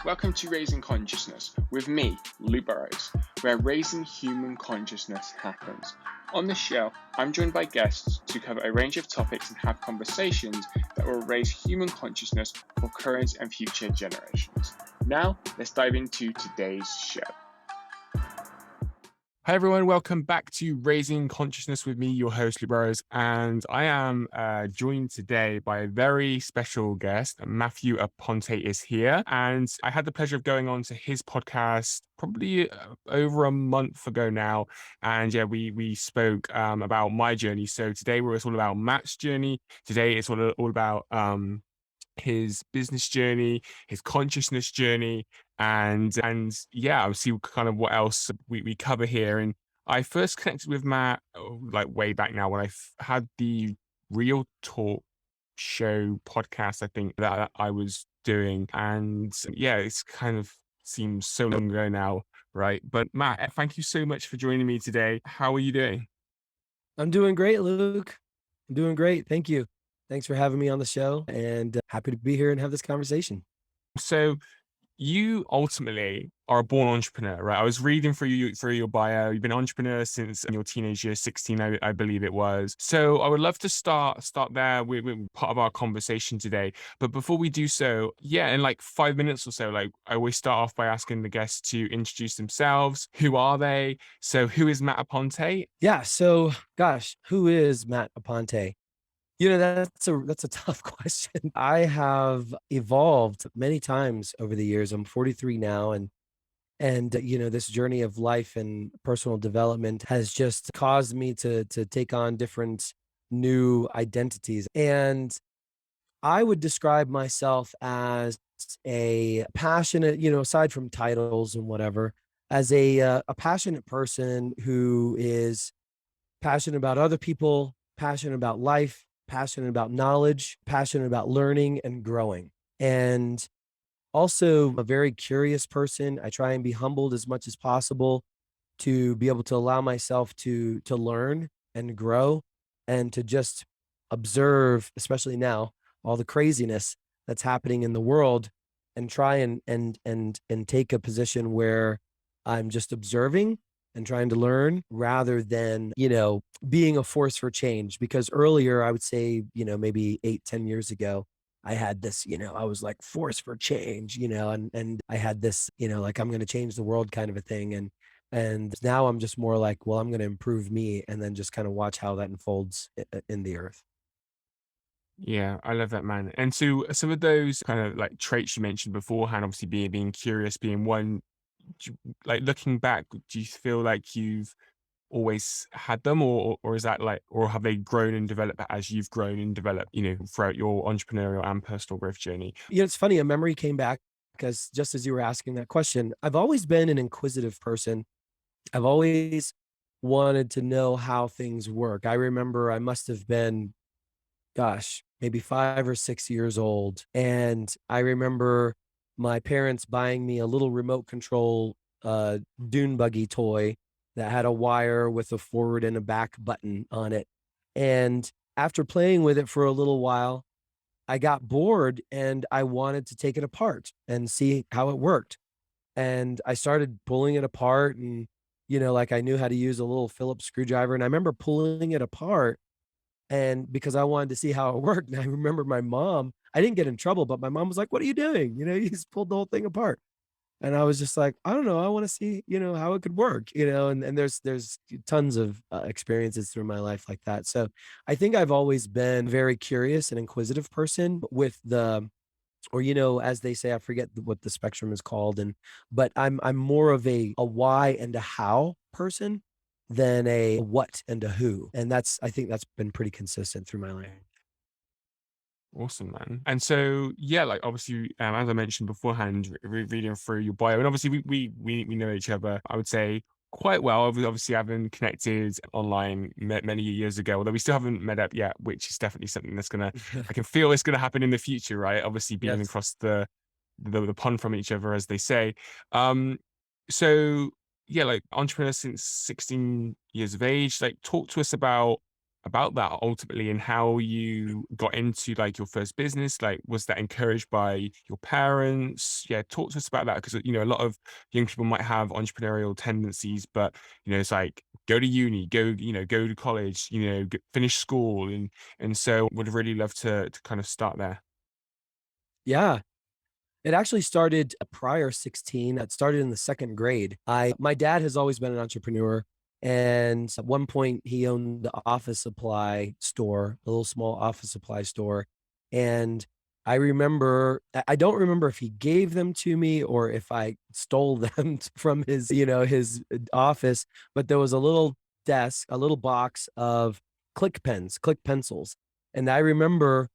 Welcome to Raising Consciousness with me, Lou Burrows, where raising human consciousness happens. On this show, I'm joined by guests to cover a range of topics and have conversations that will raise human consciousness for current and future generations. Now, let's dive into today's show. Hi everyone, welcome back to Raising Consciousness with me, your host, Lou Burrows, and I am joined today by a very special guest. Matthew Aponte is here, and I had the pleasure of going on to his podcast probably over a month ago now, and yeah, we spoke about my journey. So today it's all about Matt's journey. Today it's all about his business journey, his consciousness journey, and yeah, I'll see kind of what else we cover here. And I first connected with Matt like way back now when had the Real Talk show podcast, I think that I was doing, and yeah, it's kind of seems so long ago now, right? But Matt, thank you so much for joining me today. How are you doing? I'm doing great, Luke. I'm doing great. Thank you. Thanks for having me on the show, and happy to be here and have this conversation. So you ultimately are a born entrepreneur, right? I was reading through your bio. You've been an entrepreneur since your teenage years, 16, I believe it was. So I would love to start there with part of our conversation today. But before we do so, yeah, in like 5 minutes or so, like I always start off by asking the guests to introduce themselves. Who are they? So who is Matt Aponte? Yeah. So, gosh, who is Matt Aponte? That's a tough question. I have evolved many times over the years. I'm 43 now, and this journey of life and personal development has just caused me to take on different new identities. And I would describe myself as a passionate, aside from titles and whatever, as a passionate person who is passionate about other people, passionate about life, passionate about knowledge, passionate about learning and growing. And also a very curious person. I try and be humbled as much as possible to be able to allow myself to learn and grow and to just observe, especially now, all the craziness that's happening in the world, and try and take a position where I'm just observing and trying to learn rather than, being a force for change. Because earlier, I would say, maybe 8, 10 years ago, I had this, I was like force for change, and I had this, like I'm going to change the world kind of a thing. And now I'm just more like, well, I'm going to improve me and then just kind of watch how that unfolds in the earth. Yeah, I love that, man. And so some of those kind of like traits you mentioned beforehand, obviously being curious, being one, like looking back, do you feel like you've always had them, or is that like, or have they grown and developed as you've grown and developed, throughout your entrepreneurial and personal growth journey? It's funny, a memory came back because just as you were asking that question, I've always been an inquisitive person. I've always wanted to know how things work. I remember I must have been, gosh, maybe 5 or 6 years old. And I remember my parents buying me a little remote control dune buggy toy that had a wire with a forward and a back button on it. And after playing with it for a little while, I got bored and I wanted to take it apart and see how it worked. And I started pulling it apart, and, like I knew how to use a little Phillips screwdriver. And I remember pulling it apart, and because I wanted to see how it worked. And I remember my mom, I didn't get in trouble, but my mom was like, "What are you doing? You just pulled the whole thing apart." And I was just like, "I don't know. I want to see, how it could work, and there's tons of experiences through my life like that. So I think I've always been a very curious and inquisitive person with or as they say, I forget what the spectrum is called, but I'm more of a why and a how person than a what and a who. And I think that's been pretty consistent through my life. Awesome, man. And so, yeah, like obviously, as I mentioned beforehand, reading through your bio, and obviously we know each other, I would say quite well. Obviously, having connected online many years ago, although we still haven't met up yet, which is definitely something that's I can feel it's gonna happen in the future, right? Obviously, being Yes. across the pond from each other, as they say. Um, so yeah, like entrepreneur since 16 years of age. Like, talk to us about about that ultimately and how you got into like your first business. Like, was that encouraged by your parents? Yeah, talk to us about that because a lot of young people might have entrepreneurial tendencies, but it's like go to uni, go to college, finish school, and so would really love to kind of start there. Yeah. It actually started prior 16. It started in the second grade. My dad has always been an entrepreneur. And at one point he owned the office supply store, a little small office supply store. And I don't remember if he gave them to me or if I stole them from his office, but there was a little desk, a little box of click pens, click pencils. And I remember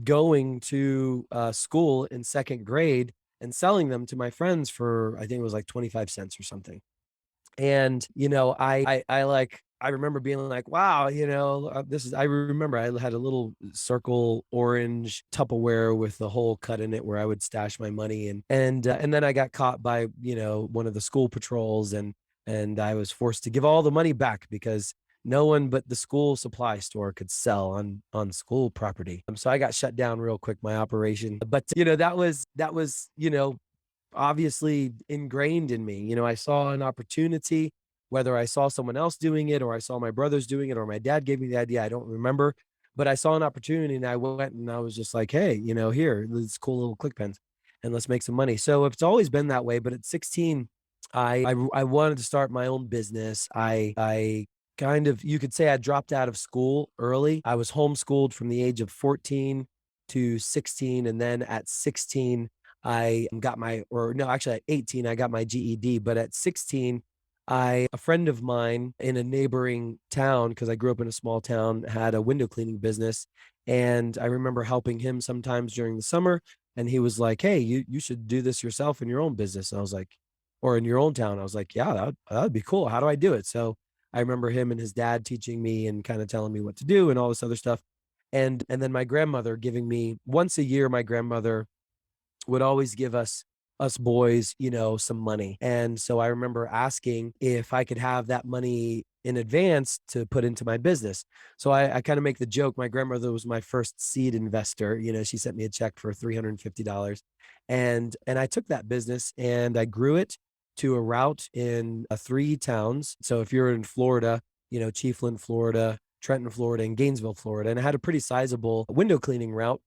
going to school in second grade and selling them to my friends for, I think it was like 25 cents or something. And I remember being like, wow, this is. I remember I had a little circle orange Tupperware with the hole cut in it where I would stash my money, and then I got caught by one of the school patrols, and I was forced to give all the money back because no one but the school supply store could sell on school property. So I got shut down real quick, my operation. But that was obviously ingrained in me. I saw an opportunity, whether I saw someone else doing it or I saw my brothers doing it or my dad gave me the idea, I don't remember. But I saw an opportunity and I went and I was just like, hey, here, these cool little click pens and let's make some money. So it's always been that way. But at 16, I wanted to start my own business. I kind of, you could say I dropped out of school early. I was homeschooled from the age of 14 to 16. And then at 16, I got my, or no, actually at 18, I got my GED. But at 16, a friend of mine in a neighboring town, because I grew up in a small town, had a window cleaning business. And I remember helping him sometimes during the summer. And he was like, hey, you should do this yourself in your own business. And I was like, or in your own town. I was like, yeah, that'd be cool. How do I do it? So I remember him and his dad teaching me and kind of telling me what to do and all this other stuff. And then my grandmother giving me once a year, my grandmother would always give us boys, some money. And so I remember asking if I could have that money in advance to put into my business. So I kind of make the joke. My grandmother was my first seed investor. She sent me a check for $350. And I took that business and I grew it to a route in three towns. So if you're in Florida, Chiefland, Florida, Trenton, Florida, and Gainesville, Florida. And I had a pretty sizable window cleaning route.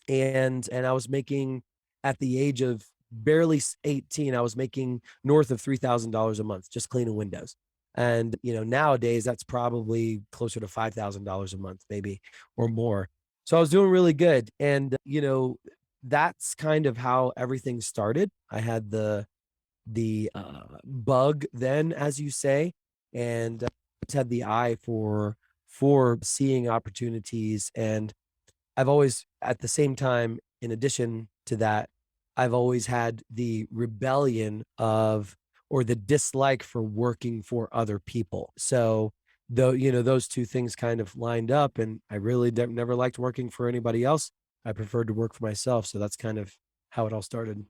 And I was making at the age of barely 18, I was making north of $3,000 a month just cleaning windows. And nowadays that's probably closer to $5,000 a month, maybe, or more. So I was doing really good. And that's kind of how everything started. I had the bug then, as you say, and just had the eye for seeing opportunities. And I've always, at the same time, in addition to that, I've always had the rebellion of, or the dislike for working for other people. So, though, those two things kind of lined up, and I really never liked working for anybody else. I preferred to work for myself. So that's kind of how it all started.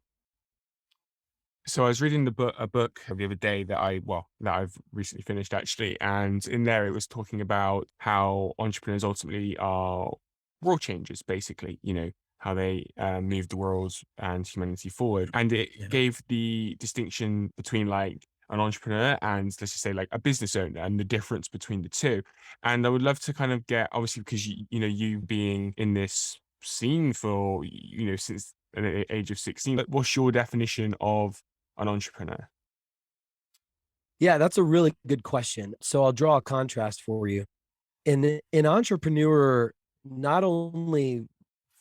So I was reading a book the other day that I've recently finished actually, and in there it was talking about how entrepreneurs ultimately are world changers, basically. How they move the world and humanity forward, and it Yeah. gave the distinction between like an entrepreneur and let's just say like a business owner and the difference between the two. And I would love to kind of get obviously because you being in this scene for since the age of 16, like, what's your definition of an entrepreneur? Yeah, that's a really good question. So I'll draw a contrast for you. An entrepreneur not only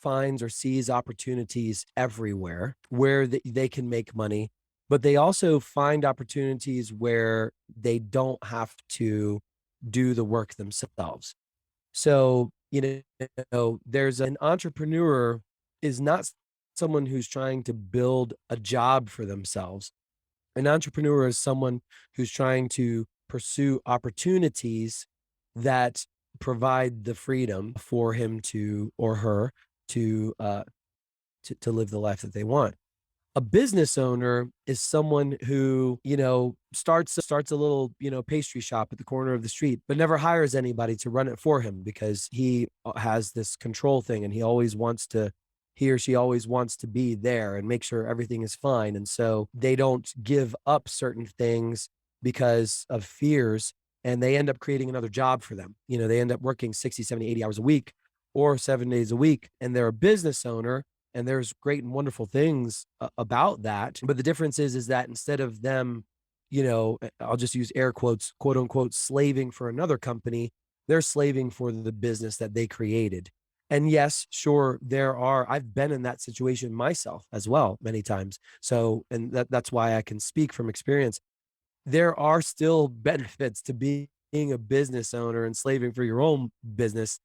finds or sees opportunities everywhere where they can make money, but they also find opportunities where they don't have to do the work themselves. So, there's an entrepreneur is not someone who's trying to build a job for themselves. An entrepreneur is someone who's trying to pursue opportunities that provide the freedom for him to or her to to live the life that they want. A business owner is someone who, starts a little, pastry shop at the corner of the street, but never hires anybody to run it for him because he has this control thing and he or she always wants to be there and make sure everything is fine. And so they don't give up certain things because of fears, and they end up creating another job for them. They end up working 60, 70, 80 hours a week or 7 days a week, and they're a business owner, and there's great and wonderful things about that. But the difference is that instead of them, I'll just use air quotes, quote unquote, slaving for another company, they're slaving for the business that they created. And yes, sure, I've been in that situation myself as well many times. So, and that's why I can speak from experience. There are still benefits to being a business owner and slaving for your own business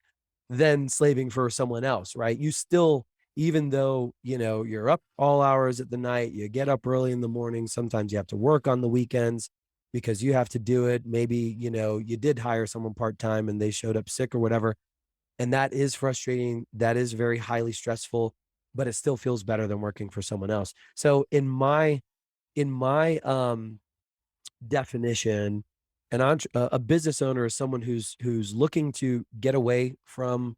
than slaving for someone else, right? You still, even though, you're up all hours at the night, you get up early in the morning, sometimes you have to work on the weekends because you have to do it. Maybe, you did hire someone part-time and they showed up sick or whatever. And that is frustrating. That is very highly stressful, but it still feels better than working for someone else. So in my definition, a business owner is someone who's looking to get away from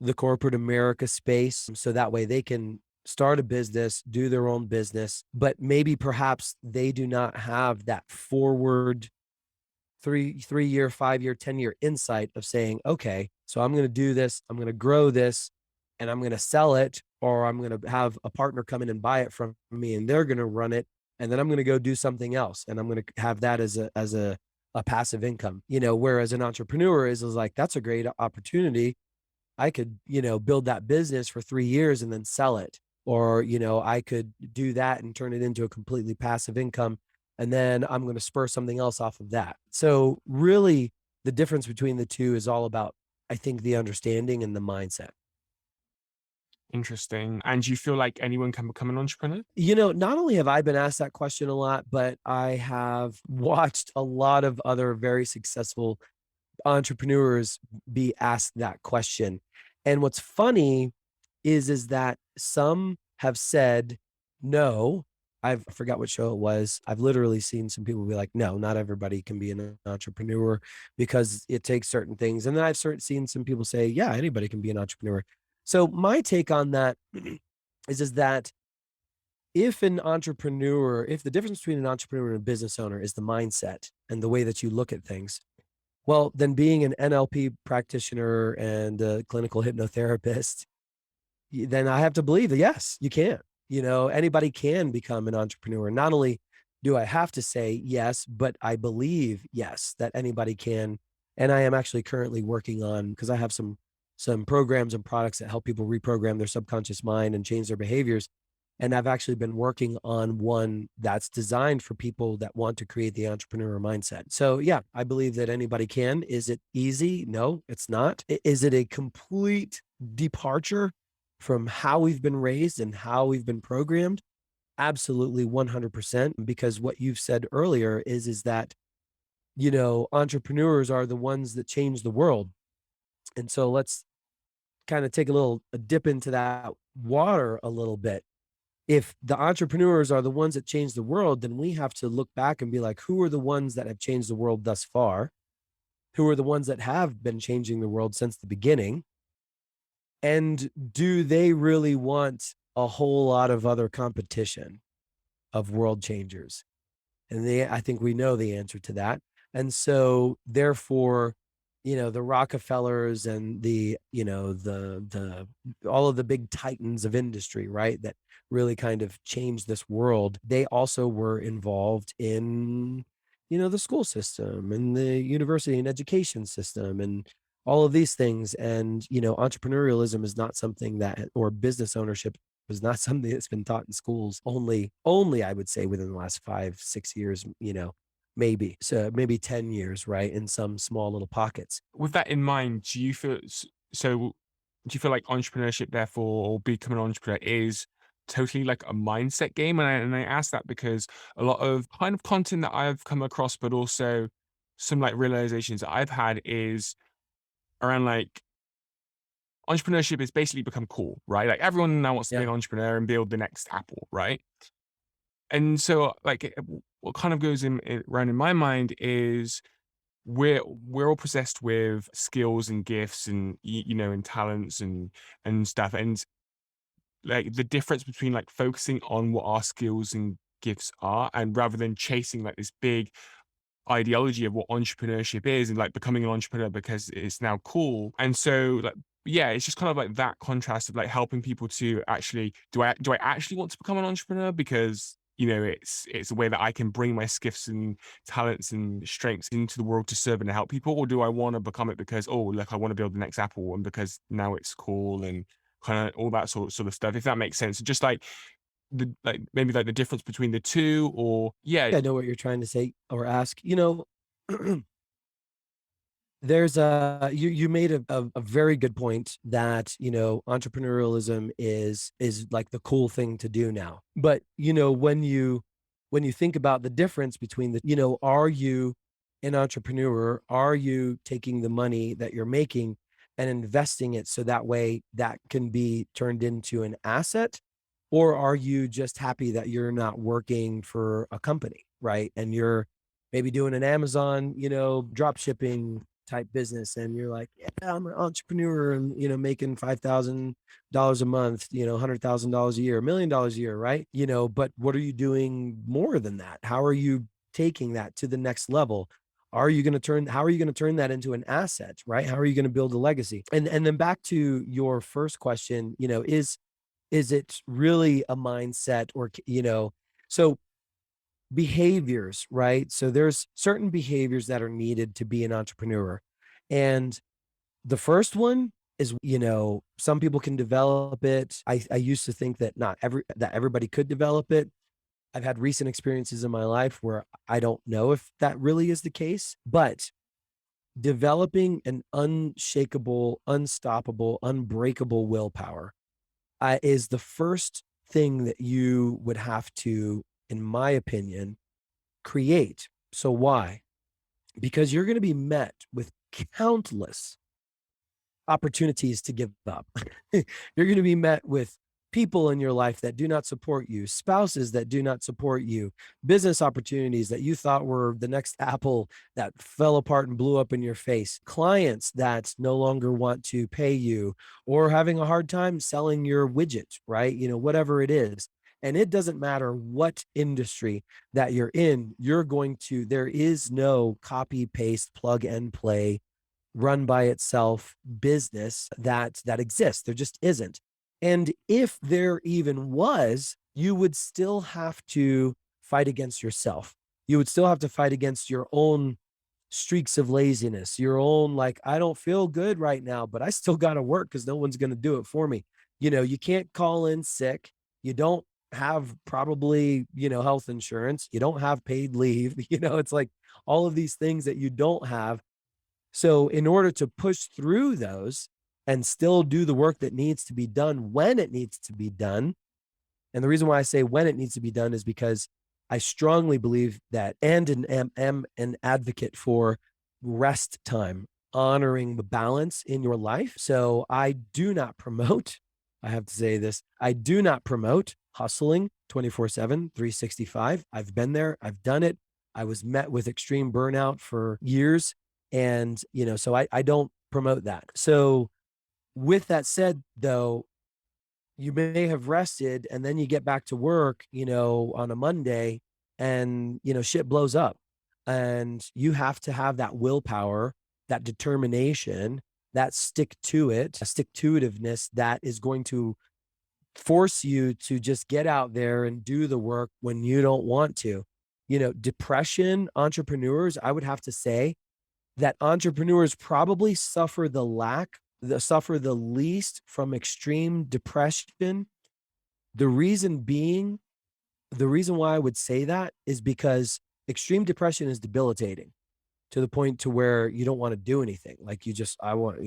the corporate America space so that way they can start a business, do their own business, but maybe perhaps they do not have that forward 3 year, 5 year, 10 year insight of saying, okay, so I'm going to do this, I'm going to grow this, and I'm going to sell it, or I'm going to have a partner come in and buy it from me, and they're going to run it, and then I'm going to go do something else, and I'm going to have that as a passive income. Whereas an entrepreneur is like, that's a great opportunity. I could, build that business for 3 years and then sell it. Or, I could do that and turn it into a completely passive income. And then I'm going to spur something else off of that. So, really, the difference between the two is all about, I think, the understanding and the mindset. Interesting. And do you feel like anyone can become an entrepreneur? Not only have I been asked that question a lot, but I have watched a lot of other very successful entrepreneurs be asked that question. And what's funny is that some have said no. I forgot what show it was. I've literally seen some people be like, no, not everybody can be an entrepreneur because it takes certain things. And then seen some people say, yeah, anybody can be an entrepreneur. So my take on that is that if the difference between an entrepreneur and a business owner is the mindset and the way that you look at things, well, then being an NLP practitioner and a clinical hypnotherapist, then I have to believe that yes, you can. Anybody can become an entrepreneur. Not only do I have to say yes, but I believe yes that anybody can. And I am actually currently working on, because I have some programs and products that help people reprogram their subconscious mind and change their behaviors. And I've actually been working on one that's designed for people that want to create the entrepreneur mindset. So, yeah, I believe that anybody can. Is it easy? No, it's not. Is it a complete departure from how we've been raised and how we've been programmed? Absolutely 100%. Because what you've said earlier is that, entrepreneurs are the ones that change the world. And so let's kind of take a dip into that water a little bit. If the entrepreneurs are the ones that change the world, then we have to look back and be like, who are the ones that have changed the world thus far? Who are the ones that have been changing the world since the beginning? And do they really want a whole lot of other competition of world changers? And I think we know the answer to that. And so therefore, the Rockefellers and the all of the big titans of industry, right? That really kind of changed this world. They also were involved in, the school system and the university and education system and all of these things. And, entrepreneurialism is not something that, or business ownership is not something that's been taught in schools only I would say within the last 5, 6 years, maybe. So maybe 10 years, right? In some small little pockets. With that in mind, do you feel so? Do you feel like entrepreneurship, therefore, or becoming an entrepreneur is totally like a mindset game? And I ask that because a lot of kind of content that I've come across, but also some like realizations that I've had is around like entrepreneurship has basically become cool, right? Like everyone now wants to be Yeah. an entrepreneur and build the next Apple, right? And so, like, what kind of goes around in my mind is we're all possessed with skills and gifts and and talents and stuff, and like the difference between like focusing on what our skills and gifts are, and rather than chasing like this big ideology of what entrepreneurship is and like becoming an entrepreneur because it's now cool. And so like yeah, it's just kind of like that contrast of like helping people to actually do I actually want to become an entrepreneur because it's a way that I can bring my gifts and talents and strengths into the world to serve and to help people, or do I want to become it because oh look I want to build the next Apple and because now it's cool and kind of all that sort of stuff, if that makes sense. Just like the like maybe like the difference between the two, or yeah. I know what you're trying to say or ask. There's you made a very good point that entrepreneurialism is like the cool thing to do now. But when you think about the difference between are you an entrepreneur? Are you taking the money that you're making and investing it so that way that can be turned into an asset? Or are you just happy that you're not working for a company, right? And you're maybe doing an Amazon, drop shipping type business, and you're like, yeah, I'm an entrepreneur and making $5,000 a month, $100,000 a year, $1 million a year, right? But what are you doing more than that? How are you taking that to the next level? How are you going to turn that into an asset, right? How are you going to build a legacy? And then back to your first question, is it really a mindset, or so behaviors, right? So there's certain behaviors that are needed to be an entrepreneur. And the first one is, some people can develop it. I used to think that that everybody could develop it. I've had recent experiences in my life where I don't know if that really is the case, but developing an unshakable, unstoppable, unbreakable willpower is the first thing that you would have to, in my opinion, create. So why? Because you're going to be met with countless opportunities to give up. You're going to be met with people in your life that do not support you, spouses that do not support you, business opportunities that you thought were the next Apple that fell apart and blew up in your face, clients that no longer want to pay you, or having a hard time selling your widget, right? Whatever it is. And it doesn't matter what industry that you're in, there is no copy, paste, plug and play, run by itself business that exists. There just isn't. And if there even was, you would still have to fight against yourself. You would still have to fight against your own streaks of laziness, your own, like, I don't feel good right now, but I still got to work because no one's going to do it for me. You can't call in sick. You don't have probably, health insurance. You don't have paid leave. It's like all of these things that you don't have. So in order to push through those and still do the work that needs to be done when it needs to be done, and the reason why I say when it needs to be done is because I strongly believe that, and am an advocate for rest time, honoring the balance in your life. So I do not promote, I have to say this, I do not promote hustling 24/7, 365. I've been there, I've done it. I was met with extreme burnout for years. And, so I don't promote that. So with that said, though, you may have rested and then you get back to work, on a Monday, and, shit blows up, and you have to have that willpower, that determination, that stick to itiveness that is going to force you to just get out there and do the work when you don't want to. Depression, entrepreneurs, I would have to say that entrepreneurs probably suffer the least from extreme depression. The reason being, the reason why I would say that is because extreme depression is debilitating to the point to where you don't want to do anything. Like I want,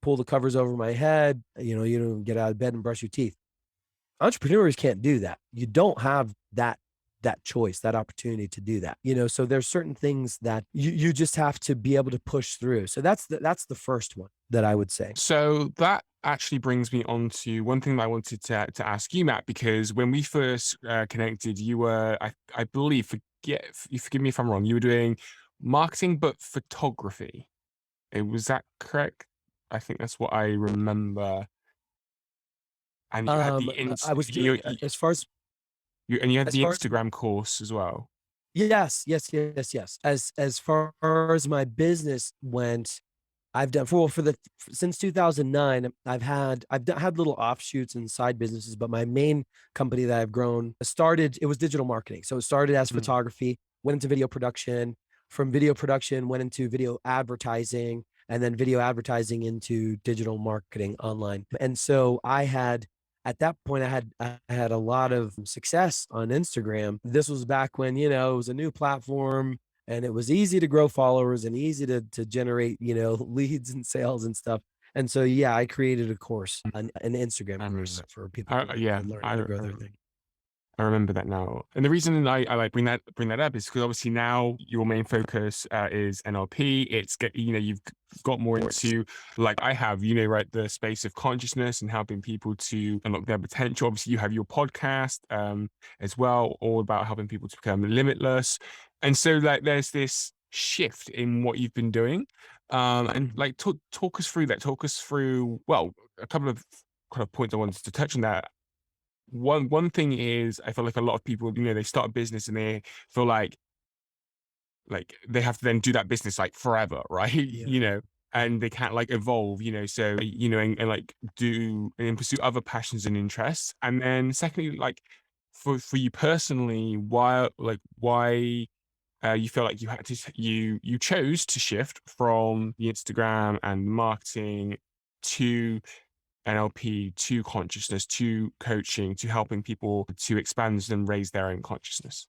pull the covers over my head, you don't get out of bed and brush your teeth. Entrepreneurs can't do that. You don't have that choice, that opportunity to do that. So there's certain things that you just have to be able to push through. So that's the first one. that I would say. So that actually brings me on to one thing that I wanted to ask you, Matt, because when we first connected, you were, I believe, you forgive me if I'm wrong, you were doing marketing but photography. Was that correct? I think that's what I remember. And you had the I was doing as far as and you had as the far as Instagram course as well. yes, yes, yes, yes. As far as my business went, I've done for the since 2009. I've had little offshoots and side businesses, but my main company that I've grown started. It was digital marketing, so it started as Mm, photography, went into video production. From video production, went into video advertising, and then video advertising into digital marketing online. And so I had at that point I had a lot of success on Instagram. This was back when it was a new platform and it was easy to grow followers and easy to generate leads and sales and stuff. And so yeah, I created a course, an Instagram I remember course that. for people to Yeah, learn how to grow their thing. I remember that now. And the reason I like bring that up is because obviously now your main focus is NLP. You've got more into, like I have, right, the space of consciousness and helping people to unlock their potential. Obviously you have your podcast as well, all about helping people to become limitless. And so like there's this shift in what you've been doing. And like talk us through that. Talk us through, well, a couple of kind of points I wanted to touch on that. One thing is I feel like a lot of people, they start a business and they feel like they have to then do that business like forever, right? Yeah. And they can't like evolve, so and like do and pursue other passions and interests. And then secondly, like for you personally, why you feel like you chose to shift from the Instagram and marketing to NLP, to consciousness, to coaching, to helping people to expand and raise their own consciousness.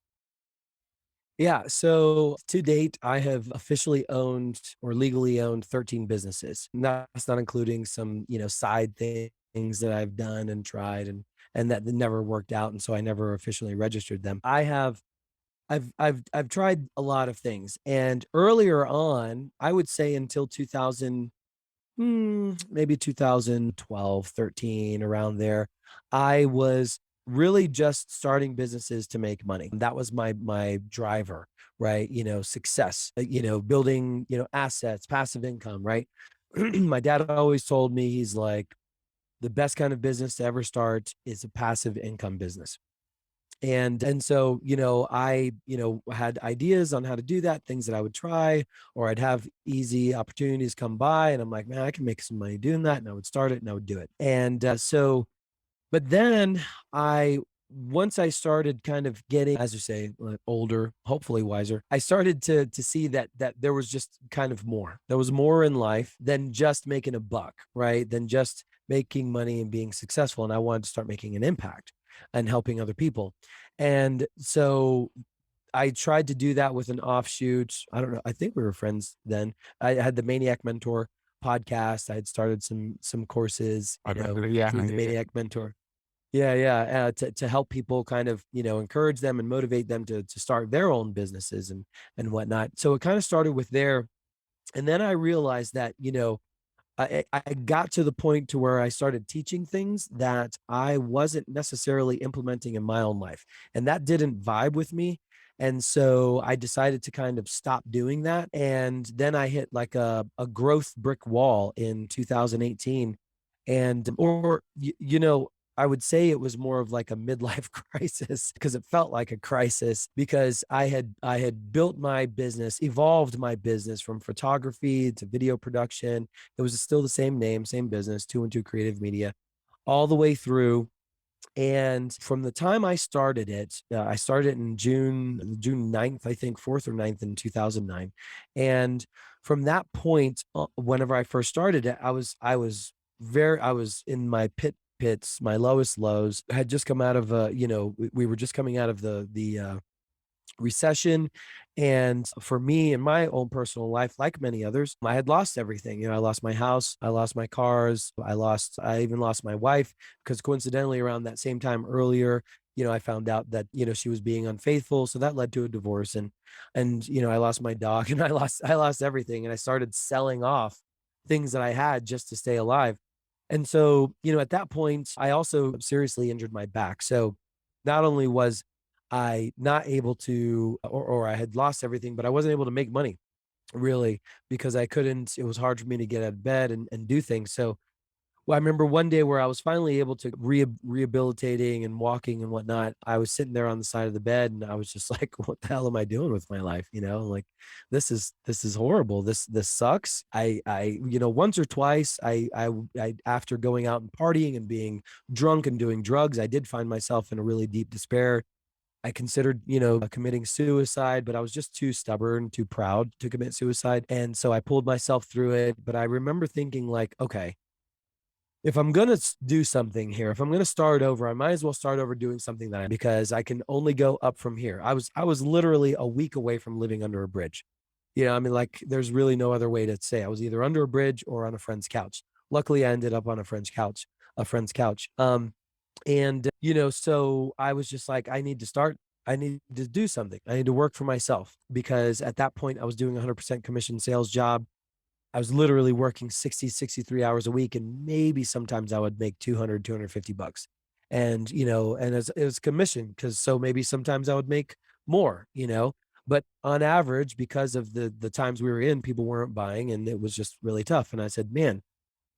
Yeah. So to date, I have officially owned or legally owned 13 businesses. That's not including some, side things that I've done and tried and that never worked out. And so I never officially registered them. I've tried a lot of things. And earlier on, I would say until 2000, maybe 2012, 13, around there, I was really just starting businesses to make money. That was my driver, right? Success, building, assets, passive income, right? My dad always told me, he's like, the best kind of business to ever start is a passive income business. And so I had ideas on how to do that, things that I would try, or I'd have easy opportunities come by and I'm like, man, I can make some money doing that, and I would start it and I would do it. And so but then I once I started kind of getting, as you say, like, older, hopefully wiser, I started to see that there was just kind of more. There was more in life than just making a buck, right? Than just making money and being successful. And I wanted to start making an impact and helping other people. And so I tried to do that with an offshoot. I don't know. I think we were friends then. I had the Maniac Mentor podcast. I had started some courses, I remember, yeah, through the yeah. Maniac Mentor. Yeah, yeah, to help people kind of, encourage them and motivate them to start their own businesses and whatnot. So it kind of started with there, and then I realized that, I got to the point to where I started teaching things that I wasn't necessarily implementing in my own life, and that didn't vibe with me. And so I decided to kind of stop doing that. And then I hit like a growth brick wall in 2018. And, I would say it was more of like a midlife crisis, because it felt like a crisis, because I had built my business, evolved my business from photography to video production. It was still the same name, same business, 212 Creative Media, all the way through. And from the time I started it in June 9th, I think, 4th or 9th in 2009. And from that point, whenever I first started it, I was in my pits, my lowest lows. I had just come out of we were just coming out of the recession. And for me, in my own personal life, like many others, I had lost everything. I lost my house, I lost my cars, I even lost my wife, because coincidentally, around that same time earlier, I found out that, she was being unfaithful. So that led to a divorce. And I lost my dog and I lost everything. And I started selling off things that I had just to stay alive. And so, at that point, I also seriously injured my back. So not only was I not able to, or I had lost everything, but I wasn't able to make money really because I couldn't, it was hard for me to get out of bed and do things. So well, I remember one day where I was finally able to rehabilitating and walking and whatnot. I was sitting there on the side of the bed and I was just like, what the hell am I doing with my life? Like this is horrible. This sucks. Once or twice I after going out and partying and being drunk and doing drugs, I did find myself in a really deep despair. I considered, committing suicide, but I was just too stubborn, too proud to commit suicide. And so I pulled myself through it. But I remember thinking like, okay, if I'm gonna do something here, if I'm gonna start over, I might as well start over doing something because I can only go up from here. I was literally a week away from living under a bridge. I mean, like there's really no other way to say. I was either under a bridge or on a friend's couch. Luckily, I ended up on a friend's couch. And so I was just like, I need to do something. I need to work for myself because at that point I was doing 100% commission sales job. I was literally working 60, 63 hours a week. And maybe sometimes I would make 200, 250 bucks. And, and it was commission because so maybe sometimes I would make more. But on average, because of the times we were in, people weren't buying and it was just really tough. And I said, man,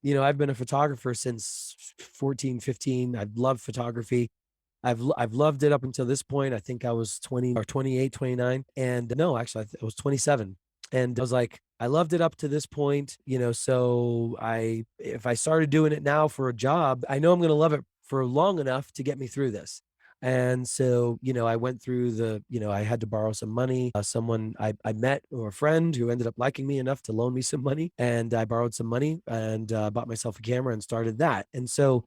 I've been a photographer since 14, 15. I've loved photography. I've loved it up until this point. I think I was 20 or 28, 29. And no, actually, I was 27. And I was like, I loved it up to this point. So if I started doing it now for a job, I know I'm going to love it for long enough to get me through this. And so, I went through I had to borrow some money. Someone I met or a friend who ended up liking me enough to loan me some money. And I borrowed some money and bought myself a camera and started that. And so,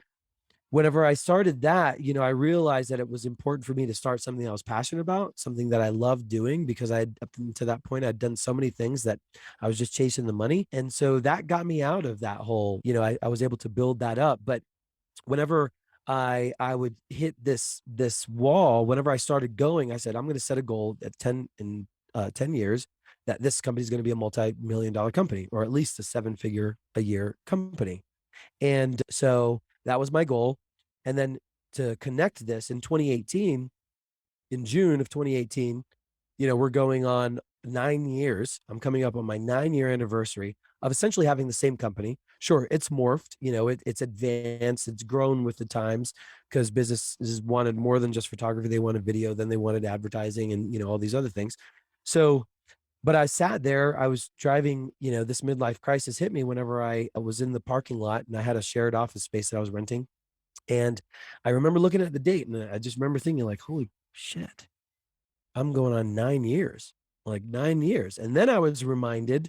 whenever I started that, I realized that it was important for me to start something I was passionate about, something that I loved doing because up to that point, I'd done so many things that I was just chasing the money. And so that got me out of that hole. I was able to build that up. But whenever I would hit this wall, whenever I started going, I said, I'm going to set a goal at 10 years that this company is going to be a multi-million dollar company, or at least a 7-figure a year company. And so that was my goal. And then to connect this in 2018, in June of 2018, we're going on 9 years. I'm coming up on my 9-year anniversary of essentially having the same company. Sure, it's morphed, it's advanced, it's grown with the times because businesses wanted more than just photography. They wanted video, then they wanted advertising and, all these other things. So but I sat there, I was driving, this midlife crisis hit me whenever I was in the parking lot and I had a shared office space that I was renting. And I remember looking at the date and I just remember thinking like, holy shit, I'm going on 9 years, like 9 years. And then I was reminded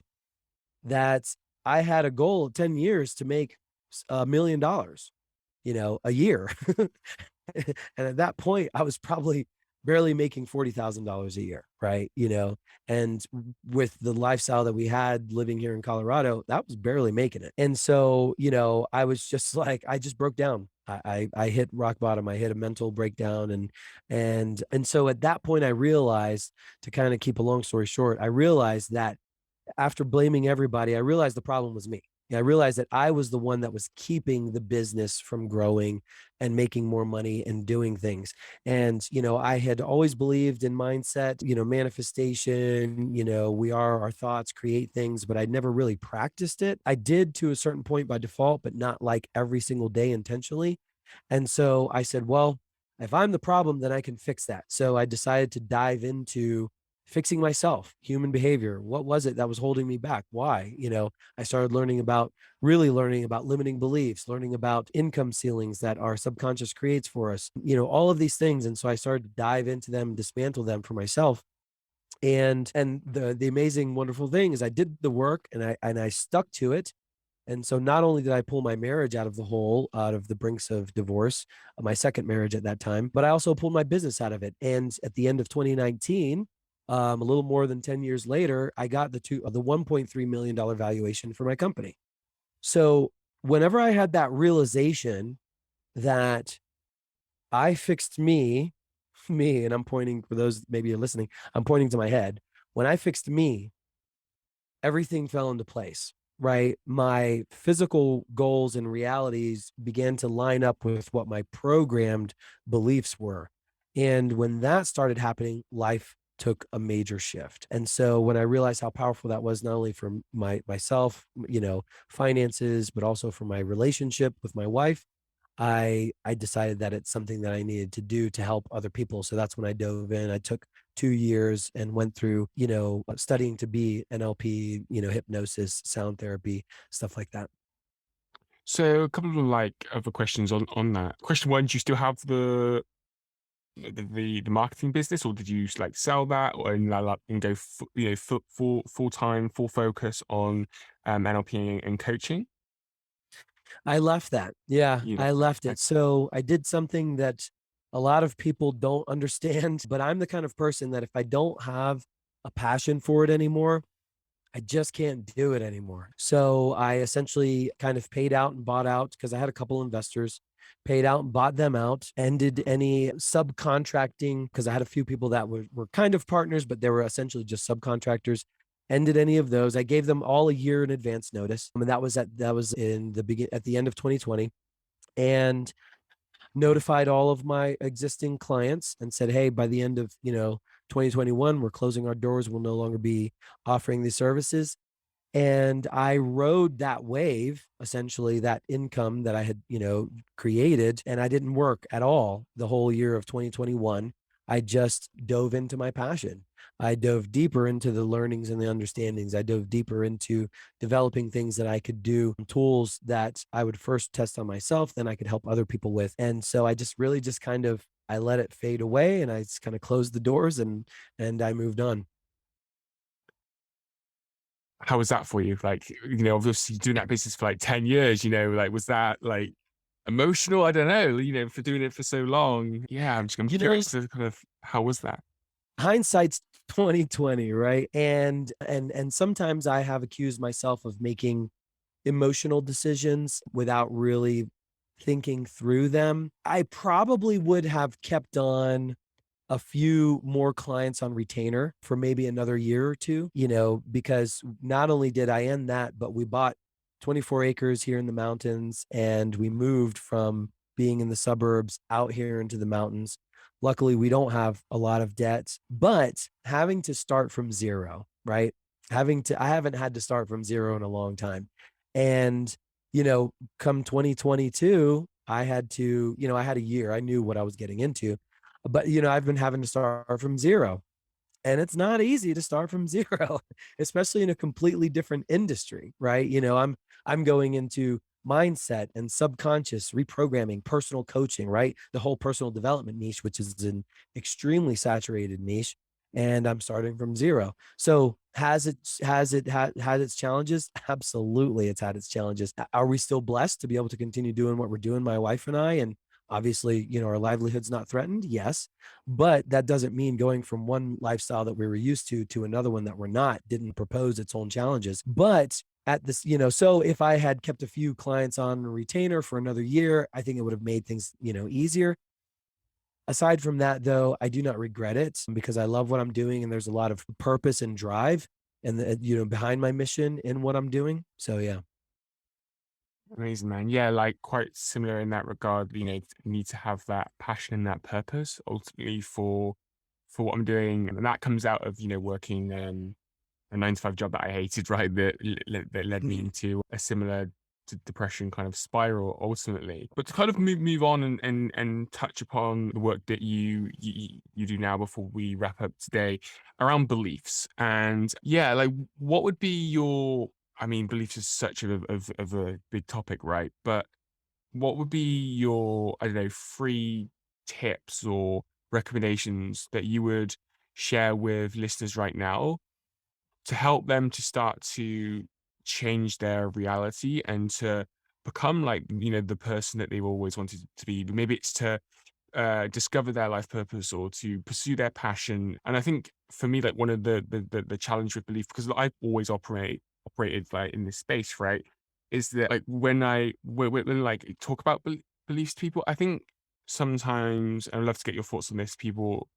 that I had a goal of 10 years to make $1 million, a year. And at that point, I was probably barely making $40,000 a year, right? And with the lifestyle that we had living here in Colorado, that was barely making it. And so, I was just like, I just broke down. I hit rock bottom. I hit a mental breakdown, and so at that point, I realized, to kind of keep a long story short, I realized that after blaming everybody, I realized the problem was me. I realized that I was the one that was keeping the business from growing and making more money and doing things. And, I had always believed in mindset, manifestation, we are our thoughts create things, but I'd never really practiced it. I did to a certain point by default, but not like every single day intentionally. And so I said, well, if I'm the problem, then I can fix that. So I decided to dive into fixing myself, human behavior. What was it that was holding me back? Why? I started really learning about limiting beliefs, learning about income ceilings that our subconscious creates for us, all of these things. And so I started to dive into them, dismantle them for myself. And the amazing, wonderful thing is I did the work and I stuck to it. And so not only did I pull my marriage out of the hole, out of the brinks of divorce, my second marriage at that time, but I also pulled my business out of it. And at the end of 2019, a little more than 10 years later, I got the $1.3 million valuation for my company. So whenever I had that realization that I fixed me, and I'm pointing for those maybe you're listening, I'm pointing to my head. When I fixed me, everything fell into place. right, my physical goals and realities began to line up with what my programmed beliefs were. And when that started happening, life took a major shift. And so when I realized how powerful that was, not only for myself, finances, but also for my relationship with my wife, I decided that it's something that I needed to do to help other people. So that's when I dove in. I took 2 years and went through, studying to be NLP, hypnosis, sound therapy, stuff like that. So a couple of like other questions on that. Question one: do you still have the marketing business, or did you like sell that, or and go full time, full focus on NLP and coaching? I left that. Yeah, You I left that. left it. So I did something that a lot of people don't understand, but I'm the kind of person that if I don't have a passion for it anymore, I just can't do it anymore. So I essentially kind of paid out and bought out because I had a couple investors, paid out and bought them out, ended any subcontracting because I had a few people that were kind of partners, but they were essentially just subcontractors. Ended any of those. I gave them all a year in advance notice. I mean, that was in the begin at the end of 2020. And notified all of my existing clients and said, hey, by the end of 2021, we're closing our doors. We'll no longer be offering these services. And I rode that wave, essentially that income that I had, created, and I didn't work at all the whole year of 2021. I just dove into my passion. I dove deeper into the learnings and the understandings. I dove deeper into developing things that I could do, tools that I would first test on myself, then I could help other people with. And so I just really just kind of I let it fade away and I just kind of closed the doors and I moved on. How was that for you? Like, obviously doing that business for like 10 years, like, was that like emotional? I don't know, for doing it for so long. Yeah, I'm You know, curious to kind of, how was that? hindsight's 2020, right? And sometimes I have accused myself of making emotional decisions without really thinking through them. I probably would have kept on a few more clients on retainer for maybe another year or two, because not only did I end that, but we bought 24 acres here in the mountains and we moved from being in the suburbs out here into the mountains. Luckily, we don't have a lot of debts, but having to start from zero, right? I haven't had to start from zero in a long time. And, come 2022, I had a year, I knew what I was getting into, but I've been having to start from zero. And it's not easy to start from zero, especially in a completely different industry, right? I'm going into mindset and subconscious reprogramming, personal coaching, right? The whole personal development niche, which is an extremely saturated niche, and I'm starting from zero. So has its challenges? Absolutely, it's had its challenges. Are we still blessed to be able to continue doing what we're doing, my wife and I? And obviously, our livelihood's not threatened. Yes, but that doesn't mean going from one lifestyle that we were used to another one that we're not didn't propose its own challenges. But at this, so if I had kept a few clients on retainer for another year, I think it would have made things, easier. Aside from that, though, I do not regret it because I love what I'm doing and there's a lot of purpose and drive and behind my mission in what I'm doing. So yeah. Amazing, man. Yeah, like quite similar in that regard. Need to have that passion and that purpose ultimately for what I'm doing, and that comes out of working a 9 to 5 job that I hated, right? That led me Mhm. into a similar depression kind of spiral ultimately. But to kind of move on and touch upon the work that you do now before we wrap up today around beliefs. And yeah, like what would be your, I mean, beliefs is such of a big topic, right? But what would be your, I don't know, free tips or recommendations that you would share with listeners right now to help them to start to change their reality and to become like the person that they've always wanted to be? Maybe it's to discover their life purpose or to pursue their passion. And I think for me, like one of the challenge with belief, because I've always operated like in this space, right, is that like when like talk about beliefs to people, I think sometimes, and I'd love to get your thoughts on this, people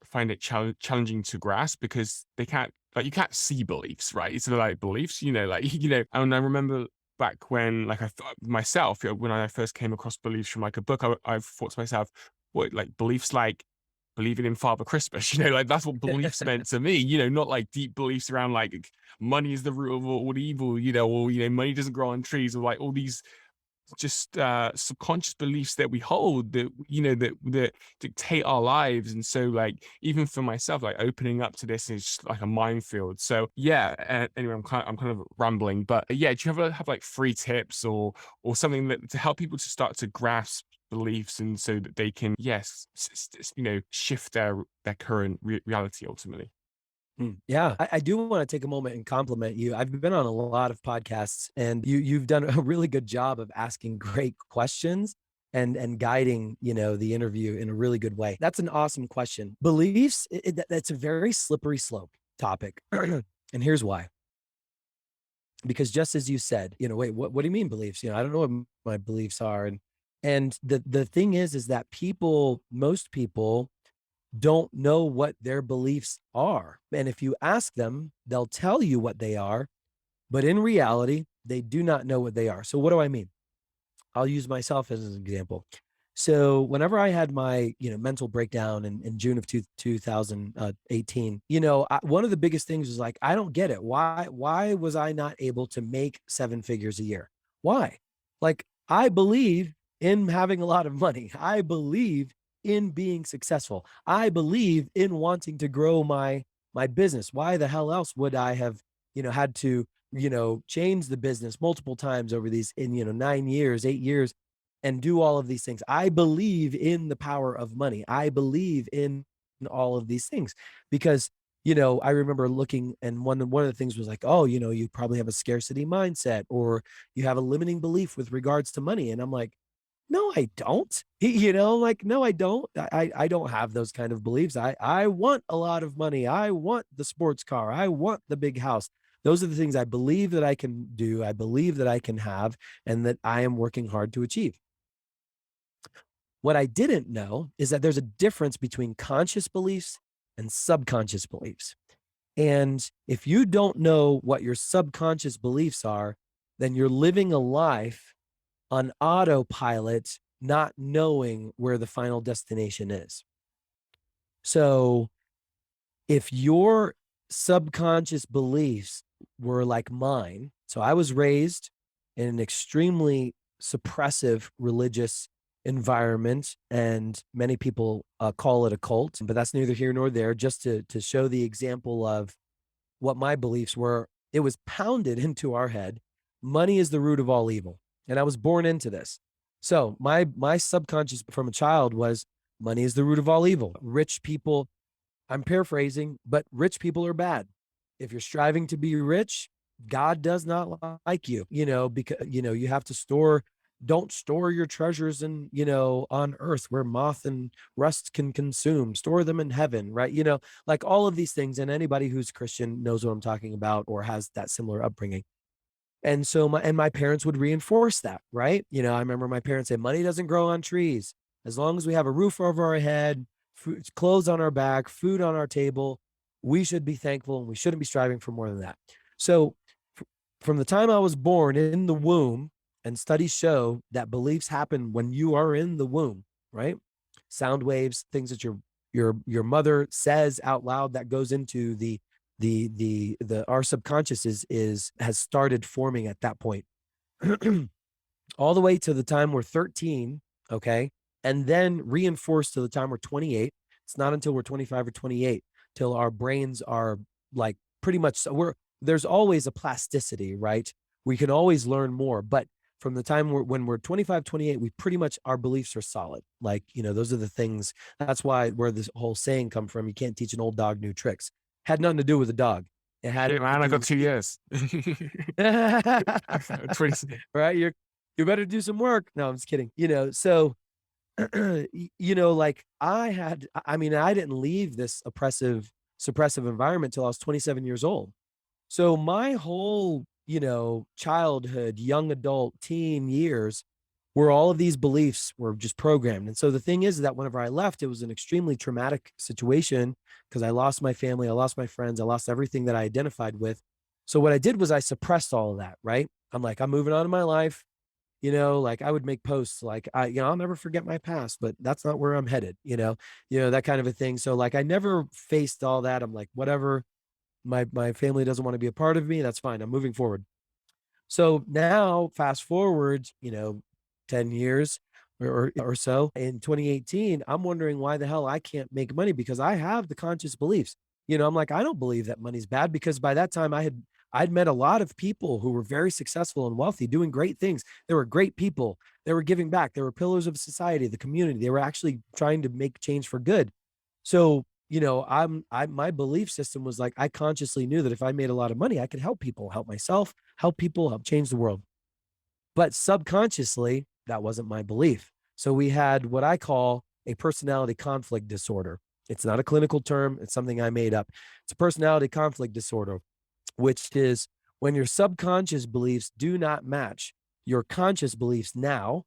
find it challenging to grasp because they can't, like, you can't see beliefs, right? It's like beliefs, like, and I remember back when, like, I thought myself, when I first came across beliefs from like a book, I thought to myself, what, like beliefs like believing in Father Christmas, like that's what beliefs meant to me, not like deep beliefs around like money is the root of all evil, or, money doesn't grow on trees, or like all these just subconscious beliefs that we hold that that dictate our lives. And so, like, even for myself, like opening up to this is just like a minefield. So yeah, anyway, I'm kind of rambling, but yeah, do you ever have like free tips or something that to help people to start to grasp beliefs, and so that they can, yes, shift their current reality ultimately? Yeah, I do want to take a moment and compliment you. I've been on a lot of podcasts, and you've done a really good job of asking great questions and guiding, the interview in a really good way. That's an awesome question. Beliefs, that's a very slippery slope topic. And here's why. Because just as you said, wait, what do you mean beliefs? I don't know what my beliefs are. And the thing is that most people don't know what their beliefs are. And if you ask them, they'll tell you what they are, but in reality, they do not know what they are. So what do I mean? I'll use myself as an example. So whenever I had my, mental breakdown in June of 2018, one of the biggest things was like, I don't get it. Why was I not able to make seven figures a year? Why? Like, I believe in having a lot of money. I believe in being successful. I believe in wanting to grow my business. Why the hell else would I have, had to, change the business multiple times over these 9 years, 8 years, and do all of these things? I believe in the power of money. I believe in all of these things because, I remember looking, and one of the things was like, oh, you probably have a scarcity mindset, or you have a limiting belief with regards to money. And I'm like, no, I don't. Like, no, I don't. I don't have those kind of beliefs. I want a lot of money. I want the sports car. I want the big house. Those are the things I believe that I can do. I believe that I can have, and that I am working hard to achieve. What I didn't know is that there's a difference between conscious beliefs and subconscious beliefs. And if you don't know what your subconscious beliefs are, then you're living a life on autopilot, not knowing where the final destination is. So if your subconscious beliefs were like mine, so I was raised in an extremely suppressive religious environment, and many people call it a cult, but that's neither here nor there. Just to show the example of what my beliefs were, it was pounded into our head: money is the root of all evil. And I was born into this. So my subconscious from a child was, money is the root of all evil. Rich people, I'm paraphrasing, but rich people are bad. If you're striving to be rich, God does not like you, because, you have to don't store your treasures in, on earth where moth and rust can consume. Store them in heaven, right? Like all of these things. And anybody who's Christian knows what I'm talking about or has that similar upbringing. And so my parents would reinforce that, right? I remember my parents say, money doesn't grow on trees. As long as we have a roof over our head, food, clothes on our back, food on our table, we should be thankful, and we shouldn't be striving for more than that. So from the time I was born in the womb, and studies show that beliefs happen when you are in the womb, right? Sound waves, things that your mother says out loud, that goes into our subconscious has started forming at that point. All the way to the time we're 13, okay? And then reinforced to the time we're 28. It's not until we're 25 or 28 till our brains are like pretty much, there's always a plasticity, right? We can always learn more, but from the time when we're 25, 28, we pretty much, our beliefs are solid. Like, those are the things. That's where this whole saying come from: you can't teach an old dog new tricks. Had nothing to do with the dog. It had Shit, to man, I do got with 2 years. 20. right. You better do some work. No, I'm just kidding. So like I didn't leave this suppressive environment till I was 27 years old. So my whole, childhood, young adult, teen years, where all of these beliefs were just programmed. And so the thing is that whenever I left, it was an extremely traumatic situation because I lost my family, I lost my friends, I lost everything that I identified with. So what I did was I suppressed all of that, right? I'm like, I'm moving on in my life. Like I would make posts like I'll never forget my past, but that's not where I'm headed, that kind of a thing. So like I never faced all that. I'm like, whatever, my family doesn't want to be a part of me. That's fine. I'm moving forward. So now, fast forward, 10 years or so in 2018, I'm wondering why the hell I can't make money because I have the conscious beliefs. I'm like, I don't believe that money's bad because by that time I'd met a lot of people who were very successful and wealthy, doing great things. They were great people. They were giving back. They were pillars of society, the community. They were actually trying to make change for good. So, my belief system was like I consciously knew that if I made a lot of money, I could help people, help myself, help people, help change the world. But subconsciously, that wasn't my belief. So we had what I call a personality conflict disorder. It's not a clinical term, it's something I made up. It's a personality conflict disorder, which is when your subconscious beliefs do not match your conscious beliefs now.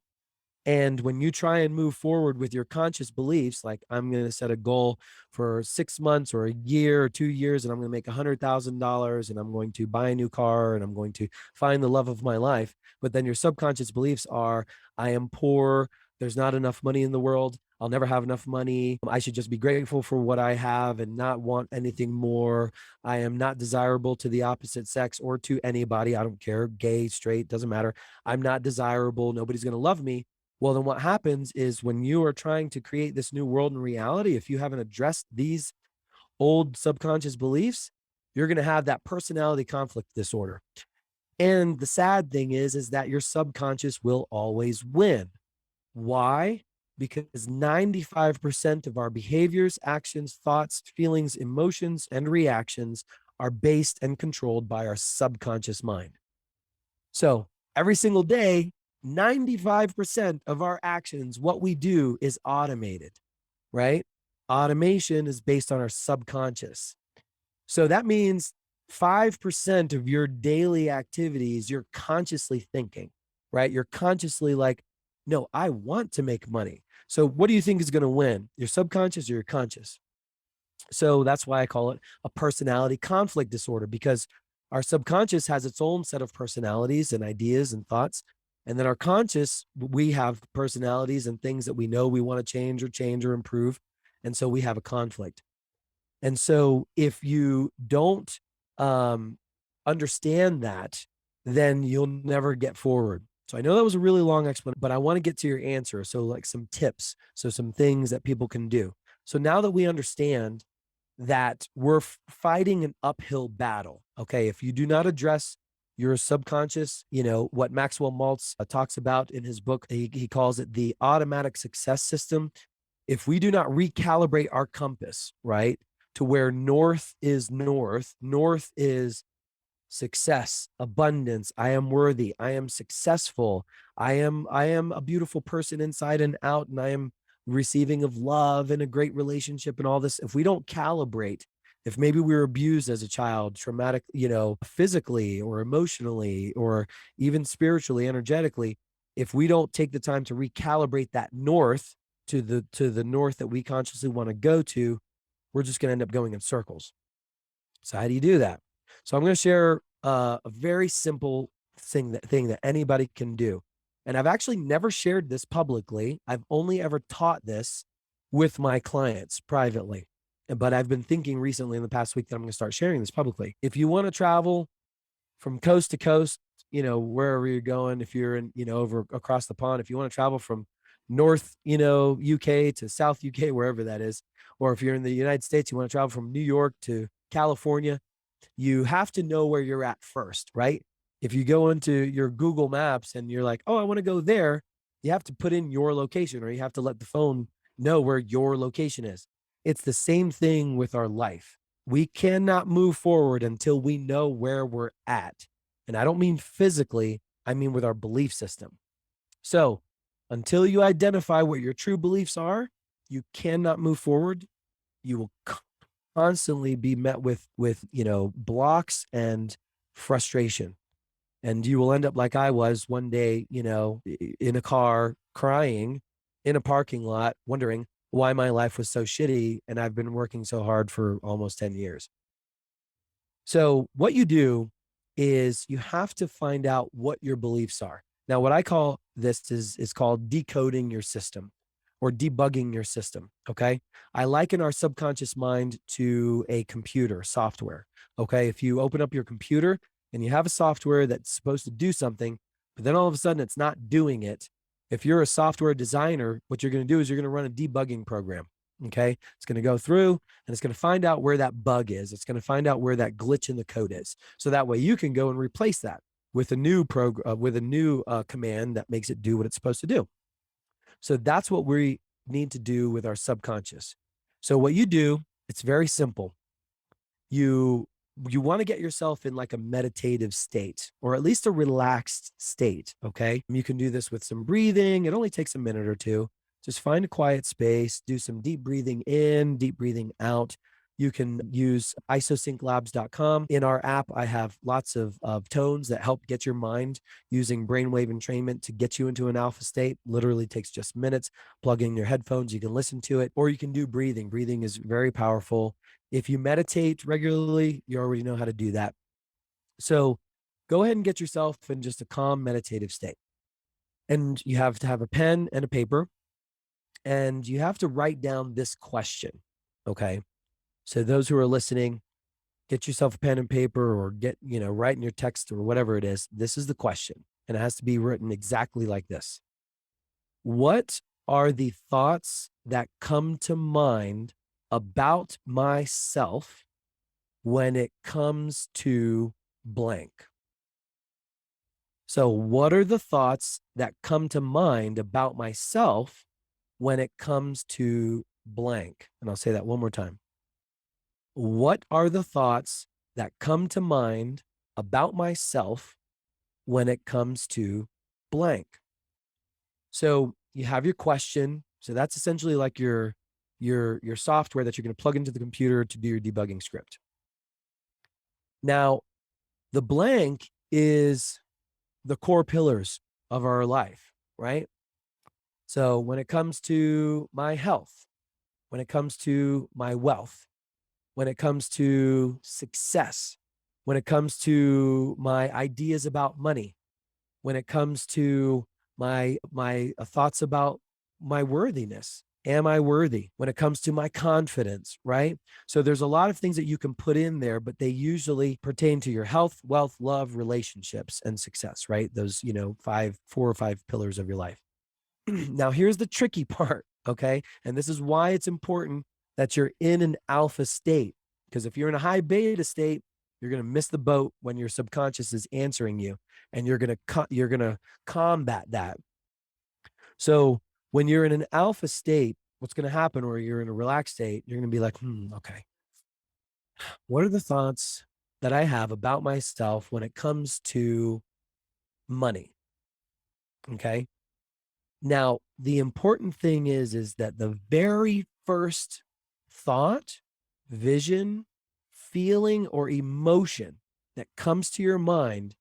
And when you try and move forward with your conscious beliefs, like I'm going to set a goal for 6 months or a year or 2 years, and I'm going to make $100,000 and I'm going to buy a new car and I'm going to find the love of my life. But then your subconscious beliefs are, I am poor. There's not enough money in the world. I'll never have enough money. I should just be grateful for what I have and not want anything more. I am not desirable to the opposite sex or to anybody. I don't care, gay, straight, doesn't matter. I'm not desirable. Nobody's going to love me. Well, then what happens is when you are trying to create this new world in reality, if you haven't addressed these old subconscious beliefs, you're going to have that personality conflict disorder. And the sad thing is that your subconscious will always win. Why? Because 95% of our behaviors, actions, thoughts, feelings, emotions, and reactions are based and controlled by our subconscious mind. So every single day, 95% of our actions, what we do is automated, right? Automation is based on our subconscious. So that means 5% of your daily activities, you're consciously thinking, right? You're consciously like, no, I want to make money. So what do you think is going to win? Your subconscious or your conscious? So that's why I call it a personality conflict disorder, because our subconscious has its own set of personalities and ideas and thoughts. And then our conscious, we have personalities and things that we know we want to change or improve. And so we have a conflict. And so if you don't understand that, then you'll never get forward. So I know that was a really long explanation, but I want to get to your answer. So like some tips, so some things that people can do. So now that we understand that we're fighting an uphill battle. Okay. If you do not address your subconscious, what Maxwell Maltz talks about in his book, he calls it the automatic success system. If we do not recalibrate our compass, right, to where north is success, abundance, I am worthy, I am successful, I am a beautiful person inside and out, and I am receiving of love and a great relationship and all this. If we don't calibrate, if maybe we were abused as a child, traumatic, physically or emotionally or even spiritually, energetically, if we don't take the time to recalibrate that north to the north that we consciously want to go to, we're just going to end up going in circles. So how do you do that? So I'm going to share a very simple thing that anybody can do. And I've actually never shared this publicly. I've only ever taught this with my clients privately. But I've been thinking recently in the past week that I'm going to start sharing this publicly. If you want to travel from coast to coast, wherever you're going, if you're in, over across the pond, if you want to travel from North, UK to South UK, wherever that is, or if you're in the United States, you want to travel from New York to California, you have to know where you're at first, right? If you go into your Google Maps and you're like, oh, I want to go there, you have to put in your location, or you have to let the phone know where your location is. It's the same thing with our life. We cannot move forward until we know where we're at. And I don't mean physically, I mean with our belief system. So until you identify what your true beliefs are, you cannot move forward. You will constantly be met with blocks and frustration. And you will end up like I was one day, in a car crying in a parking lot, wondering why my life was so shitty. And I've been working so hard for almost 10 years. So, what you do is you have to find out what your beliefs are. Now, what I call this is called decoding your system or debugging your system. Okay. I liken our subconscious mind to a computer software. Okay. If you open up your computer and you have a software that's supposed to do something, but then all of a sudden it's not doing it. If you're a software designer, what you're going to do is you're going to run a debugging program. Okay. It's going to go through and it's going to find out where that bug is. It's going to find out where that glitch in the code is. So that way you can go and replace that with a new program, with a new command that makes it do what it's supposed to do. So that's what we need to do with our subconscious. So what you do, it's very simple. You want to get yourself in like a meditative state or at least a relaxed state. Okay. You can do this with some breathing. It only takes a minute or two. Just find a quiet space, do some deep breathing in, deep breathing out. You can use isosynclabs.com. In our app, I have lots of tones that help get your mind using brainwave entrainment to get you into an alpha state. Literally takes just minutes. Plug in your headphones, you can listen to it, or you can do breathing. Breathing is very powerful. If you meditate regularly, you already know how to do that. So go ahead and get yourself in just a calm meditative state. And you have to have a pen and a paper, and you have to write down this question. Okay. So those who are listening, get yourself a pen and paper or write in your text or whatever it is. This is the question. And it has to be written exactly like this. What are the thoughts that come to mind about myself when it comes to blank? So, what are the thoughts that come to mind about myself when it comes to blank? And I'll say that one more time. What are the thoughts that come to mind about myself when it comes to blank? So you have your question. So that's essentially like your software that you're going to plug into the computer to do your debugging script. Now, the blank is the core pillars of our life, right? So when it comes to my health, when it comes to my wealth, when it comes to success, when it comes to my ideas about money, when it comes to my thoughts about my worthiness, am I worthy? When it comes to my confidence, right? So there's a lot of things that you can put in there, but they usually pertain to your health, wealth, love, relationships, and success, right? Those, 4 or 5 pillars of your life. Now, here's the tricky part, okay? And this is why it's important that you're in an alpha state. Because if you're in a high beta state, you're going to miss the boat when your subconscious is answering you, and you're going to combat that. So when you're in an alpha state, what's going to happen, or you're in a relaxed state, you're going to be like, okay, what are the thoughts that I have about myself when it comes to money? Okay. Now, the important thing is that the very first thought, vision, feeling, or emotion that comes to your mind,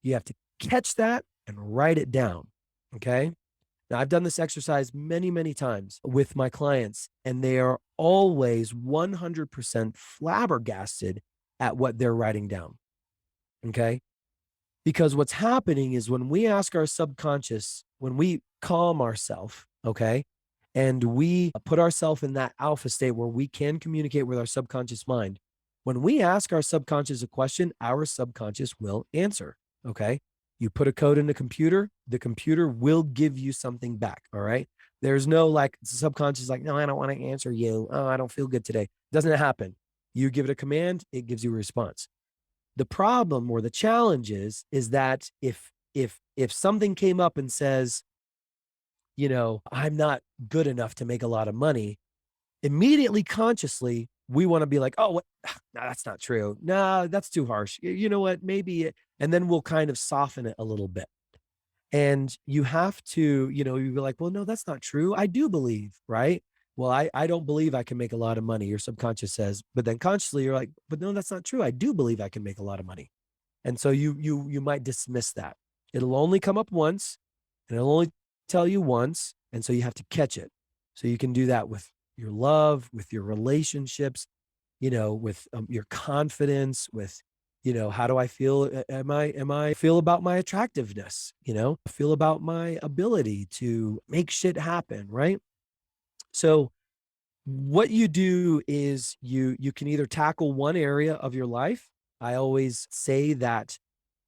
you have to catch that and write it down. Okay. Now, I've done this exercise many, many times with my clients, and they are always 100% flabbergasted at what they're writing down. Okay. Because what's happening is when we ask our subconscious, when we calm ourselves, okay, and we put ourselves in that alpha state where we can communicate with our subconscious mind, when we ask our subconscious a question, our subconscious will answer, okay? You put a code in the computer will give you something back, all right? There's no like subconscious like, no, I don't want to answer you. Oh, I don't feel good today. Doesn't happen. You give it a command, it gives you a response. The problem or the challenge is that if something came up and says, I'm not good enough to make a lot of money, immediately consciously we want to be like, oh, what? No, that's not true. No, that's too harsh. You know what? Maybe, and then we'll kind of soften it a little bit. And you have to, you'd be like, well, no, that's not true. I do believe, right? Well, I don't believe I can make a lot of money. Your subconscious says, but then consciously you're like, but no, that's not true. I do believe I can make a lot of money. And so you might dismiss that. It'll only come up once, and it'll only tell you once, and so you have to catch it. So you can do that with your love, with your relationships, with your confidence, with, how do I feel? Am I feel about my attractiveness? Feel about my ability to make shit happen, right? So what you do is you can either tackle one area of your life. I always say that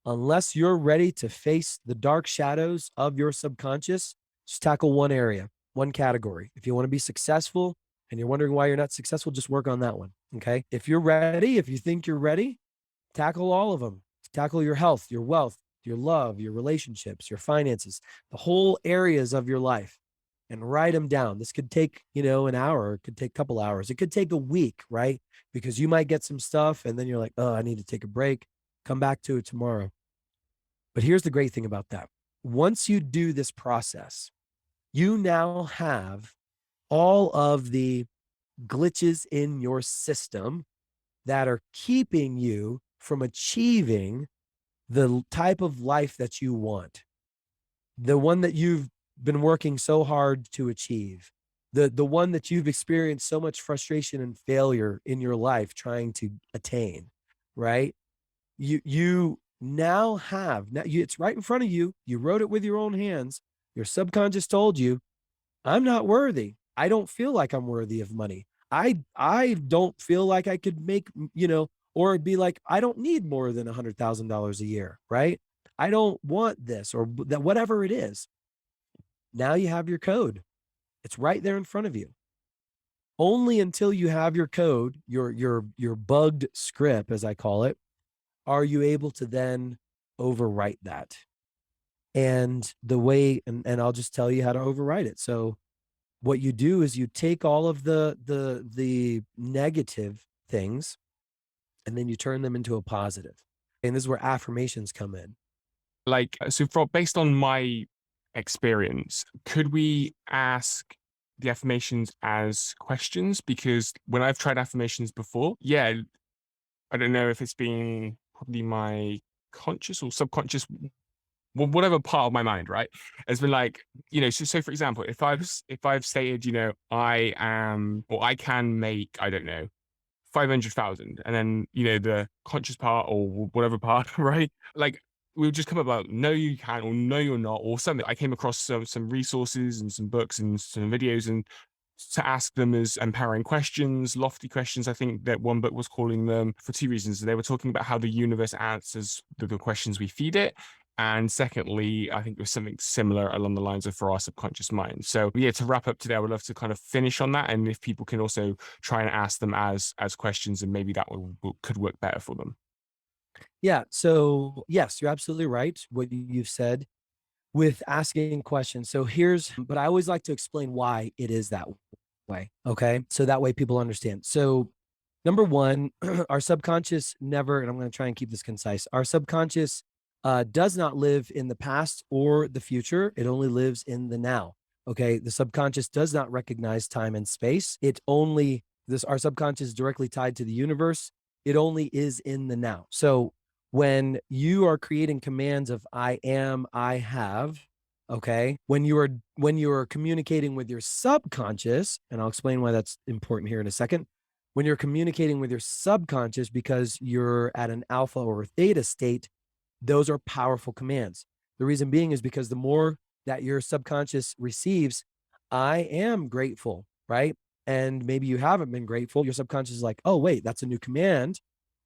unless you're ready to face the dark shadows of your subconscious, just tackle one area, one category. If you want to be successful and you're wondering why you're not successful, just work on that one. Okay. If you're ready, if you think you're ready, tackle all of them. Tackle your health, your wealth, your love, your relationships, your finances, the whole areas of your life, and write them down. This could take, an hour, it could take a couple hours, it could take a week, right? Because you might get some stuff and then you're like, oh, I need to take a break, come back to it tomorrow. But here's the great thing about that. Once you do this process, you now have all of the glitches in your system that are keeping you from achieving the type of life that you want, the one that you've been working so hard to achieve, the one that you've experienced so much frustration and failure in your life trying to attain, right? You now have, it's right in front of you. You wrote it with your own hands. Your subconscious told you, I'm not worthy. I don't feel like I'm worthy of money. I don't feel like I could make, or it'd be like, I don't need more than $100,000 a year, right? I don't want this or that, whatever it is. Now you have your code. It's right there in front of you. Only until you have your code, your bugged script, as I call it, are you able to then overwrite that. And the way, and I'll just tell you how to overwrite it. So what you do is you take all of the negative things and then you turn them into a positive. And this is where affirmations come in. Like, so based on my experience, could we ask the affirmations as questions? Because when I've tried affirmations before, yeah, I don't know if it's been probably my conscious or subconscious, whatever part of my mind, right? Has been like, so for example, if I've stated, I am, or I can make, I don't know, 500,000, and then the conscious part or whatever part, right? Like, we would just come about no you can or no you're not or something. I came across some resources and some books and some videos, and to ask them as empowering questions, lofty questions. I think that one book was calling them, for two reasons. They were talking about how the universe answers the questions we feed it, and secondly, I think it was something similar along the lines of for our subconscious mind. So yeah, to wrap up today, I would love to kind of finish on that, and if people can also try and ask them as questions, and maybe that could work better for them. Yeah. So yes, you're absolutely right. What you've said with asking questions. So but I always like to explain why it is that way. Okay. So that way people understand. So number one, our subconscious never, and I'm going to try and keep this concise. Our subconscious does not live in the past or the future. It only lives in the now. Okay. The subconscious does not recognize time and space. Our subconscious is directly tied to the universe. It only is in the now. So when you are creating commands of I am, I have, okay, when you are communicating with your subconscious, and I'll explain why that's important here in a second. When you're communicating with your subconscious because you're at an alpha or a theta state, those are powerful commands. The reason being is because the more that your subconscious receives, I am grateful, right? And maybe you haven't been grateful. Your subconscious is like, oh, wait, that's a new command.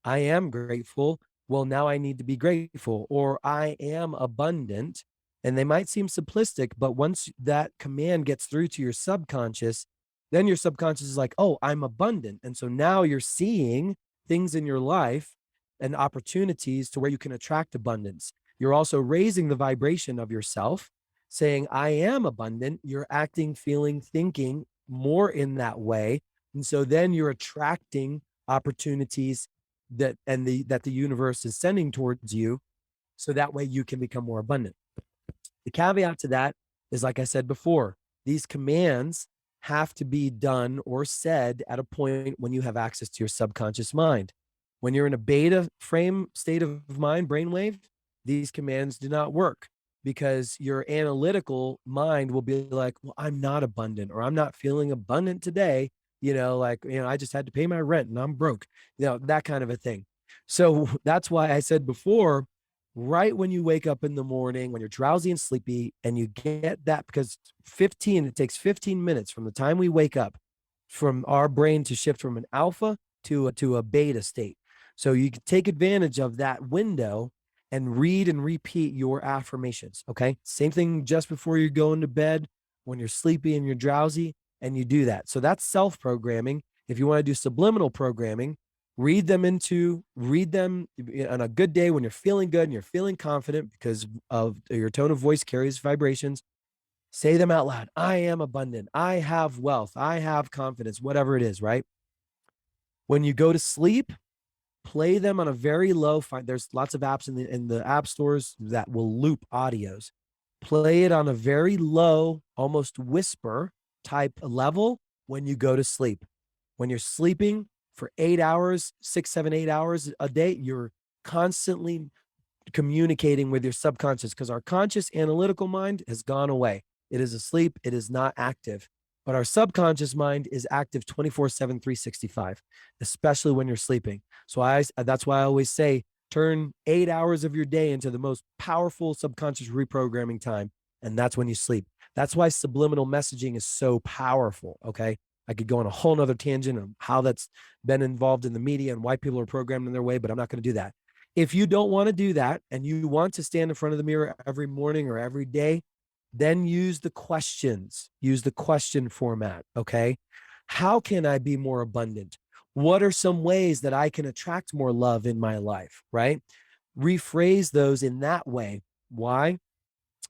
I am grateful. Well, now I need to be grateful, or I am abundant. And they might seem simplistic, but once that command gets through to your subconscious, then your subconscious is like, oh, I'm abundant. And so now you're seeing things in your life and opportunities to where you can attract abundance. You're also raising the vibration of yourself, saying, I am abundant. You're acting, feeling, thinking more in that way. And so then you're attracting opportunities that the universe is sending towards you. So that way you can become more abundant. The caveat to that is, like I said before, these commands have to be done or said at a point when you have access to your subconscious mind. When you're in a beta frame state of mind, brainwave, these commands do not work because your analytical mind will be like, well, I'm not abundant, or I'm not feeling abundant today. I just had to pay my rent and I'm broke, that kind of a thing. So that's why I said before, right when you wake up in the morning, when you're drowsy and sleepy, and you get that, because it takes 15 minutes from the time we wake up from our brain to shift from an alpha to a beta state. So you can take advantage of that window and read and repeat your affirmations. Okay. Same thing just before you're going to bed, when you're sleepy and you're drowsy, and you do that. So that's self programming. If you want to do subliminal programming, read them on a good day when you're feeling good and you're feeling confident because of your tone of voice carries vibrations. Say them out loud. I am abundant. I have wealth. I have confidence, whatever it is, right? When you go to sleep, play them on a very low. There's lots of apps in the app stores that will loop audios. Play it on a very low, almost whisper type level when you go to sleep. When you're sleeping for 8 hours, 6, 7, 8 hours a day, you're constantly communicating with your subconscious, because our conscious analytical mind has gone away. It is asleep. It is not active. But our subconscious mind is active 24/7, 365, especially when you're sleeping. So that's why I always say, turn 8 hours of your day into the most powerful subconscious reprogramming time. And that's when you sleep. That's why subliminal messaging is so powerful. Okay. I could go on a whole nother tangent on how that's been involved in the media and why people are programmed in their way, but I'm not going to do that. If you don't want to do that and you want to stand in front of the mirror every morning or every day, then use the questions, use the question format. Okay. How can I be more abundant? What are some ways that I can attract more love in my life? Right. Rephrase those in that way. Why?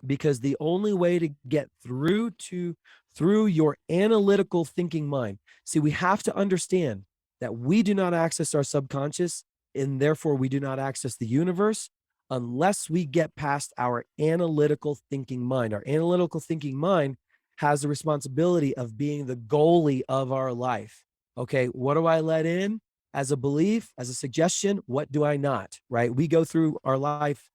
Because the only way to get through your analytical thinking mind. See, we have to understand that we do not access our subconscious, and therefore we do not access the universe unless we get past our analytical thinking mind. Our analytical thinking mind has the responsibility of being the goalie of our life. Okay, what do I let in as a belief, as a suggestion? What do I not? Right? We go through our life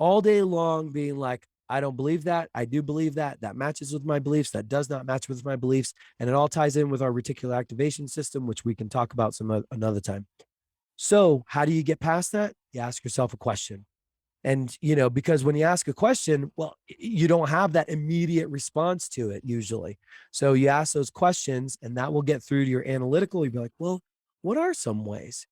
all day long being like, I don't believe that. I do believe that. That matches with my beliefs. That does not match with my beliefs. And it all ties in with our reticular activation system, which we can talk about another time. So how do you get past that? You ask yourself a question. And, because when you ask a question, well, you don't have that immediate response to it usually. So you ask those questions and that will get through to your analytical. You'll be like, well, what are some ways?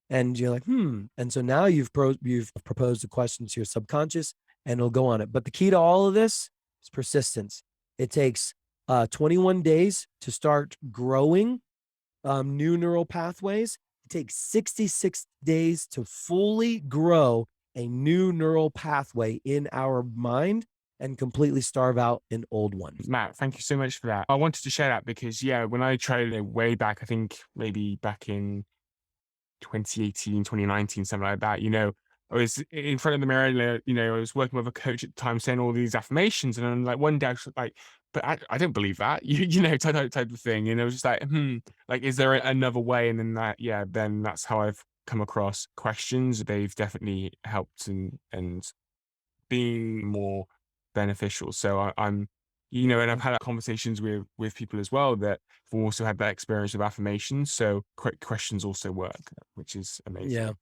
And you're like, And so now you've proposed a question to your subconscious and it'll go on it. But the key to all of this is persistence. It takes 21 days to start growing new neural pathways. It takes 66 days to fully grow a new neural pathway in our mind and completely starve out an old one. Matt, thank you so much for that. I wanted to share that because, yeah, when I tried it way back, I think maybe back in 2018, 2019, something like that, I was in front of the mirror, I was working with a coach at the time saying all these affirmations. And then like one day I was like, but I don't believe that, type of thing. And it was just like, like, is there another way? And then then that's how I've come across questions. They've definitely helped and being more beneficial. So I'm, and I've had conversations with people as well that have also had that experience with affirmations. So questions also work, which is Yeah. amazing.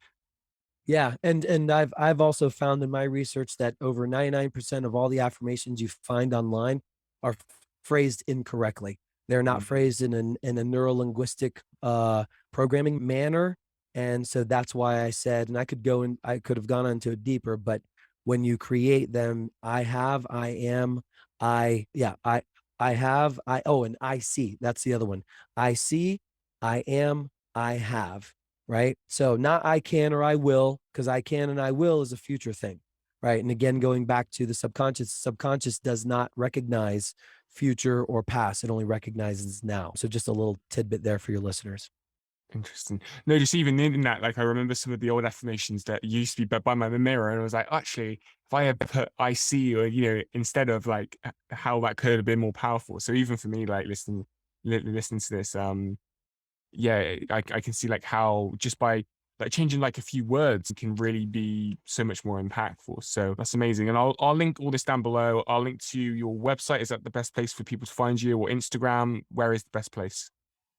Yeah, and I've also found in my research that over 99% of all the affirmations you find online are phrased incorrectly. They're not Mm. phrased in a neurolinguistic programming manner. And so that's why I said, and I could have gone into it deeper, but when you create them, I have, I am, I have, and I see. That's the other one. I see, I am, I have. Right. So not I can or I will, because I can and I will is a future thing. Right. And again, going back to the subconscious does not recognize future or past. It only recognizes now. So just a little tidbit there for your listeners. Interesting. No, just even in that, like I remember some of the old affirmations that used to be by my mirror, and I was like, actually, if I had put "I see" or instead of like how that could have been more powerful. So even for me, like listening to this, yeah, I can see like how just by like changing like a few words can really be so much more impactful. So that's amazing. And I'll link all this down below. I'll link to your website. Is that the best place for people to find you, or Instagram? Where is the best place?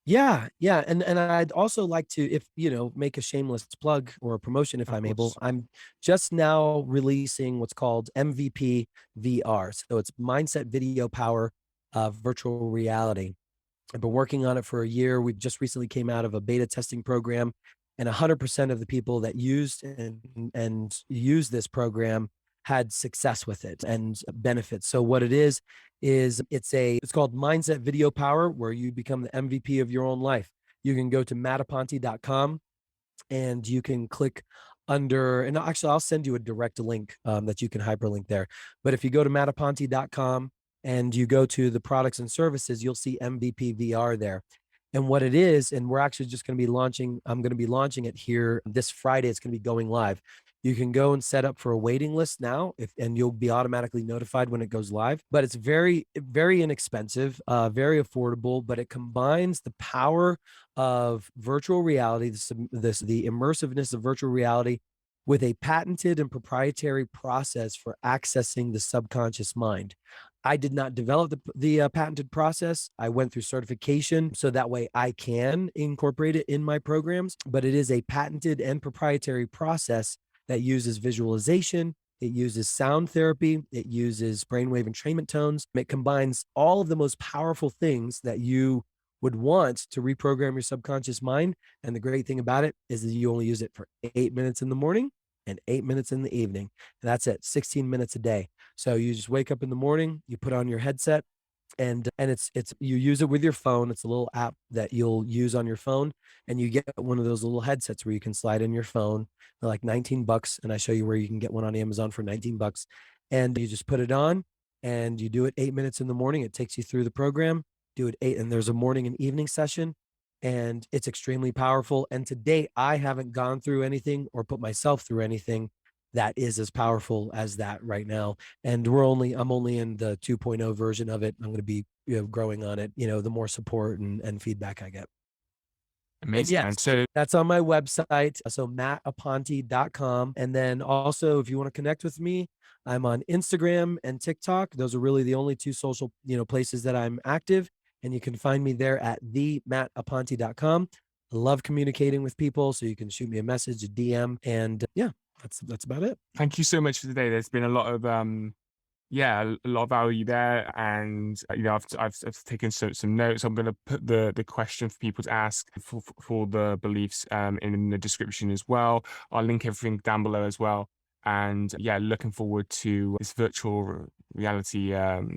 Yeah, yeah, and I'd also like to, if make a shameless plug or a promotion if Of I'm able. course. I'm just now releasing what's called MVP VR. So it's Mindset Video Power Virtual Reality. I've been working on it for a year. We just recently came out of a beta testing program, and 100% of the people that used and used this program had success with it and benefits. So what it is it's called Mindset Video Power, where you become the MVP of your own life. You can go to mattaponte.com and you can click under, and actually I'll send you a direct link that you can hyperlink there. But if you go to mattaponte.com and you go to the products and services, you'll see MVP VR there. And what it is, and we're actually just going to be launching, I'm going to be launching it here this Friday. It's going to be going live. You can go and set up for a waiting list now, and you'll be automatically notified when it goes live. But it's very, very inexpensive, very affordable, but it combines the power of virtual reality, the immersiveness of virtual reality, with a patented and proprietary process for accessing the subconscious mind. I did not develop the patented process. I went through certification so that way I can incorporate it in my programs, but it is a patented and proprietary process that uses visualization. It uses sound therapy. It uses brainwave entrainment tones. It combines all of the most powerful things that you would want to reprogram your subconscious mind. And the great thing about it is that you only use it for 8 minutes in the morning and 8 minutes in the evening. And that's it, 16 minutes a day. So you just wake up in the morning, you put on your headset, and it's you use it with your phone. It's a little app that you'll use on your phone, and you get one of those little headsets where you can slide in your phone. They're like $19, and I show you where you can get one on Amazon for $19. And you just put it on, and you do it 8 minutes in the morning. It takes you through the program. Do it eight, and there's a morning and evening session, and it's extremely powerful. And to date, I haven't gone through anything or put myself through anything that is as powerful as that right now. And I'm only in the 2.0 version of it. I'm going to be growing on it, the more support and feedback I get. And Amazing, man. yes, So that's on my website. So mattaponte.com. And then also, if you want to connect with me, I'm on Instagram and TikTok. Those are really the only two social, places that I'm active. And you can find me there at themattaponte.com. I love communicating with people. So you can shoot me a message, a DM. And yeah, that's about it. thank you so much for today. There's been a lot of yeah, a lot of value there, and I've taken some notes. I'm going to put the question for people to ask for the beliefs in the description as well. I'll link everything down below as well. And yeah, looking forward to this virtual reality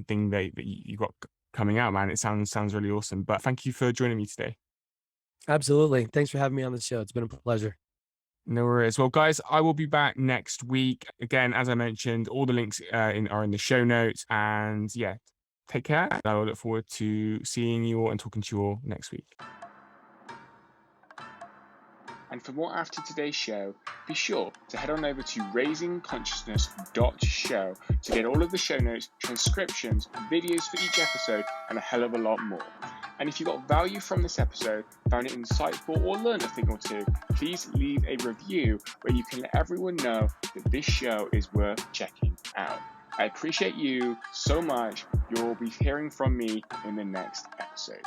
thing that you got coming out, man. It sounds really awesome. But thank you for joining me today. Absolutely. Thanks for having me on the show. It's been a pleasure. No worries. Well, guys, I will be back next week. Again, as I mentioned, all the links are in the show notes. And yeah, take care. I will look forward to seeing you all and talking to you all next week. And for more after today's show, be sure to head on over to raisingconsciousness.show to get all of the show notes, transcriptions, videos for each episode, and a hell of a lot more. And if you got value from this episode, found it insightful, or learned a thing or two, please leave a review where you can let everyone know that this show is worth checking out. I appreciate you so much. You'll be hearing from me in the next episode.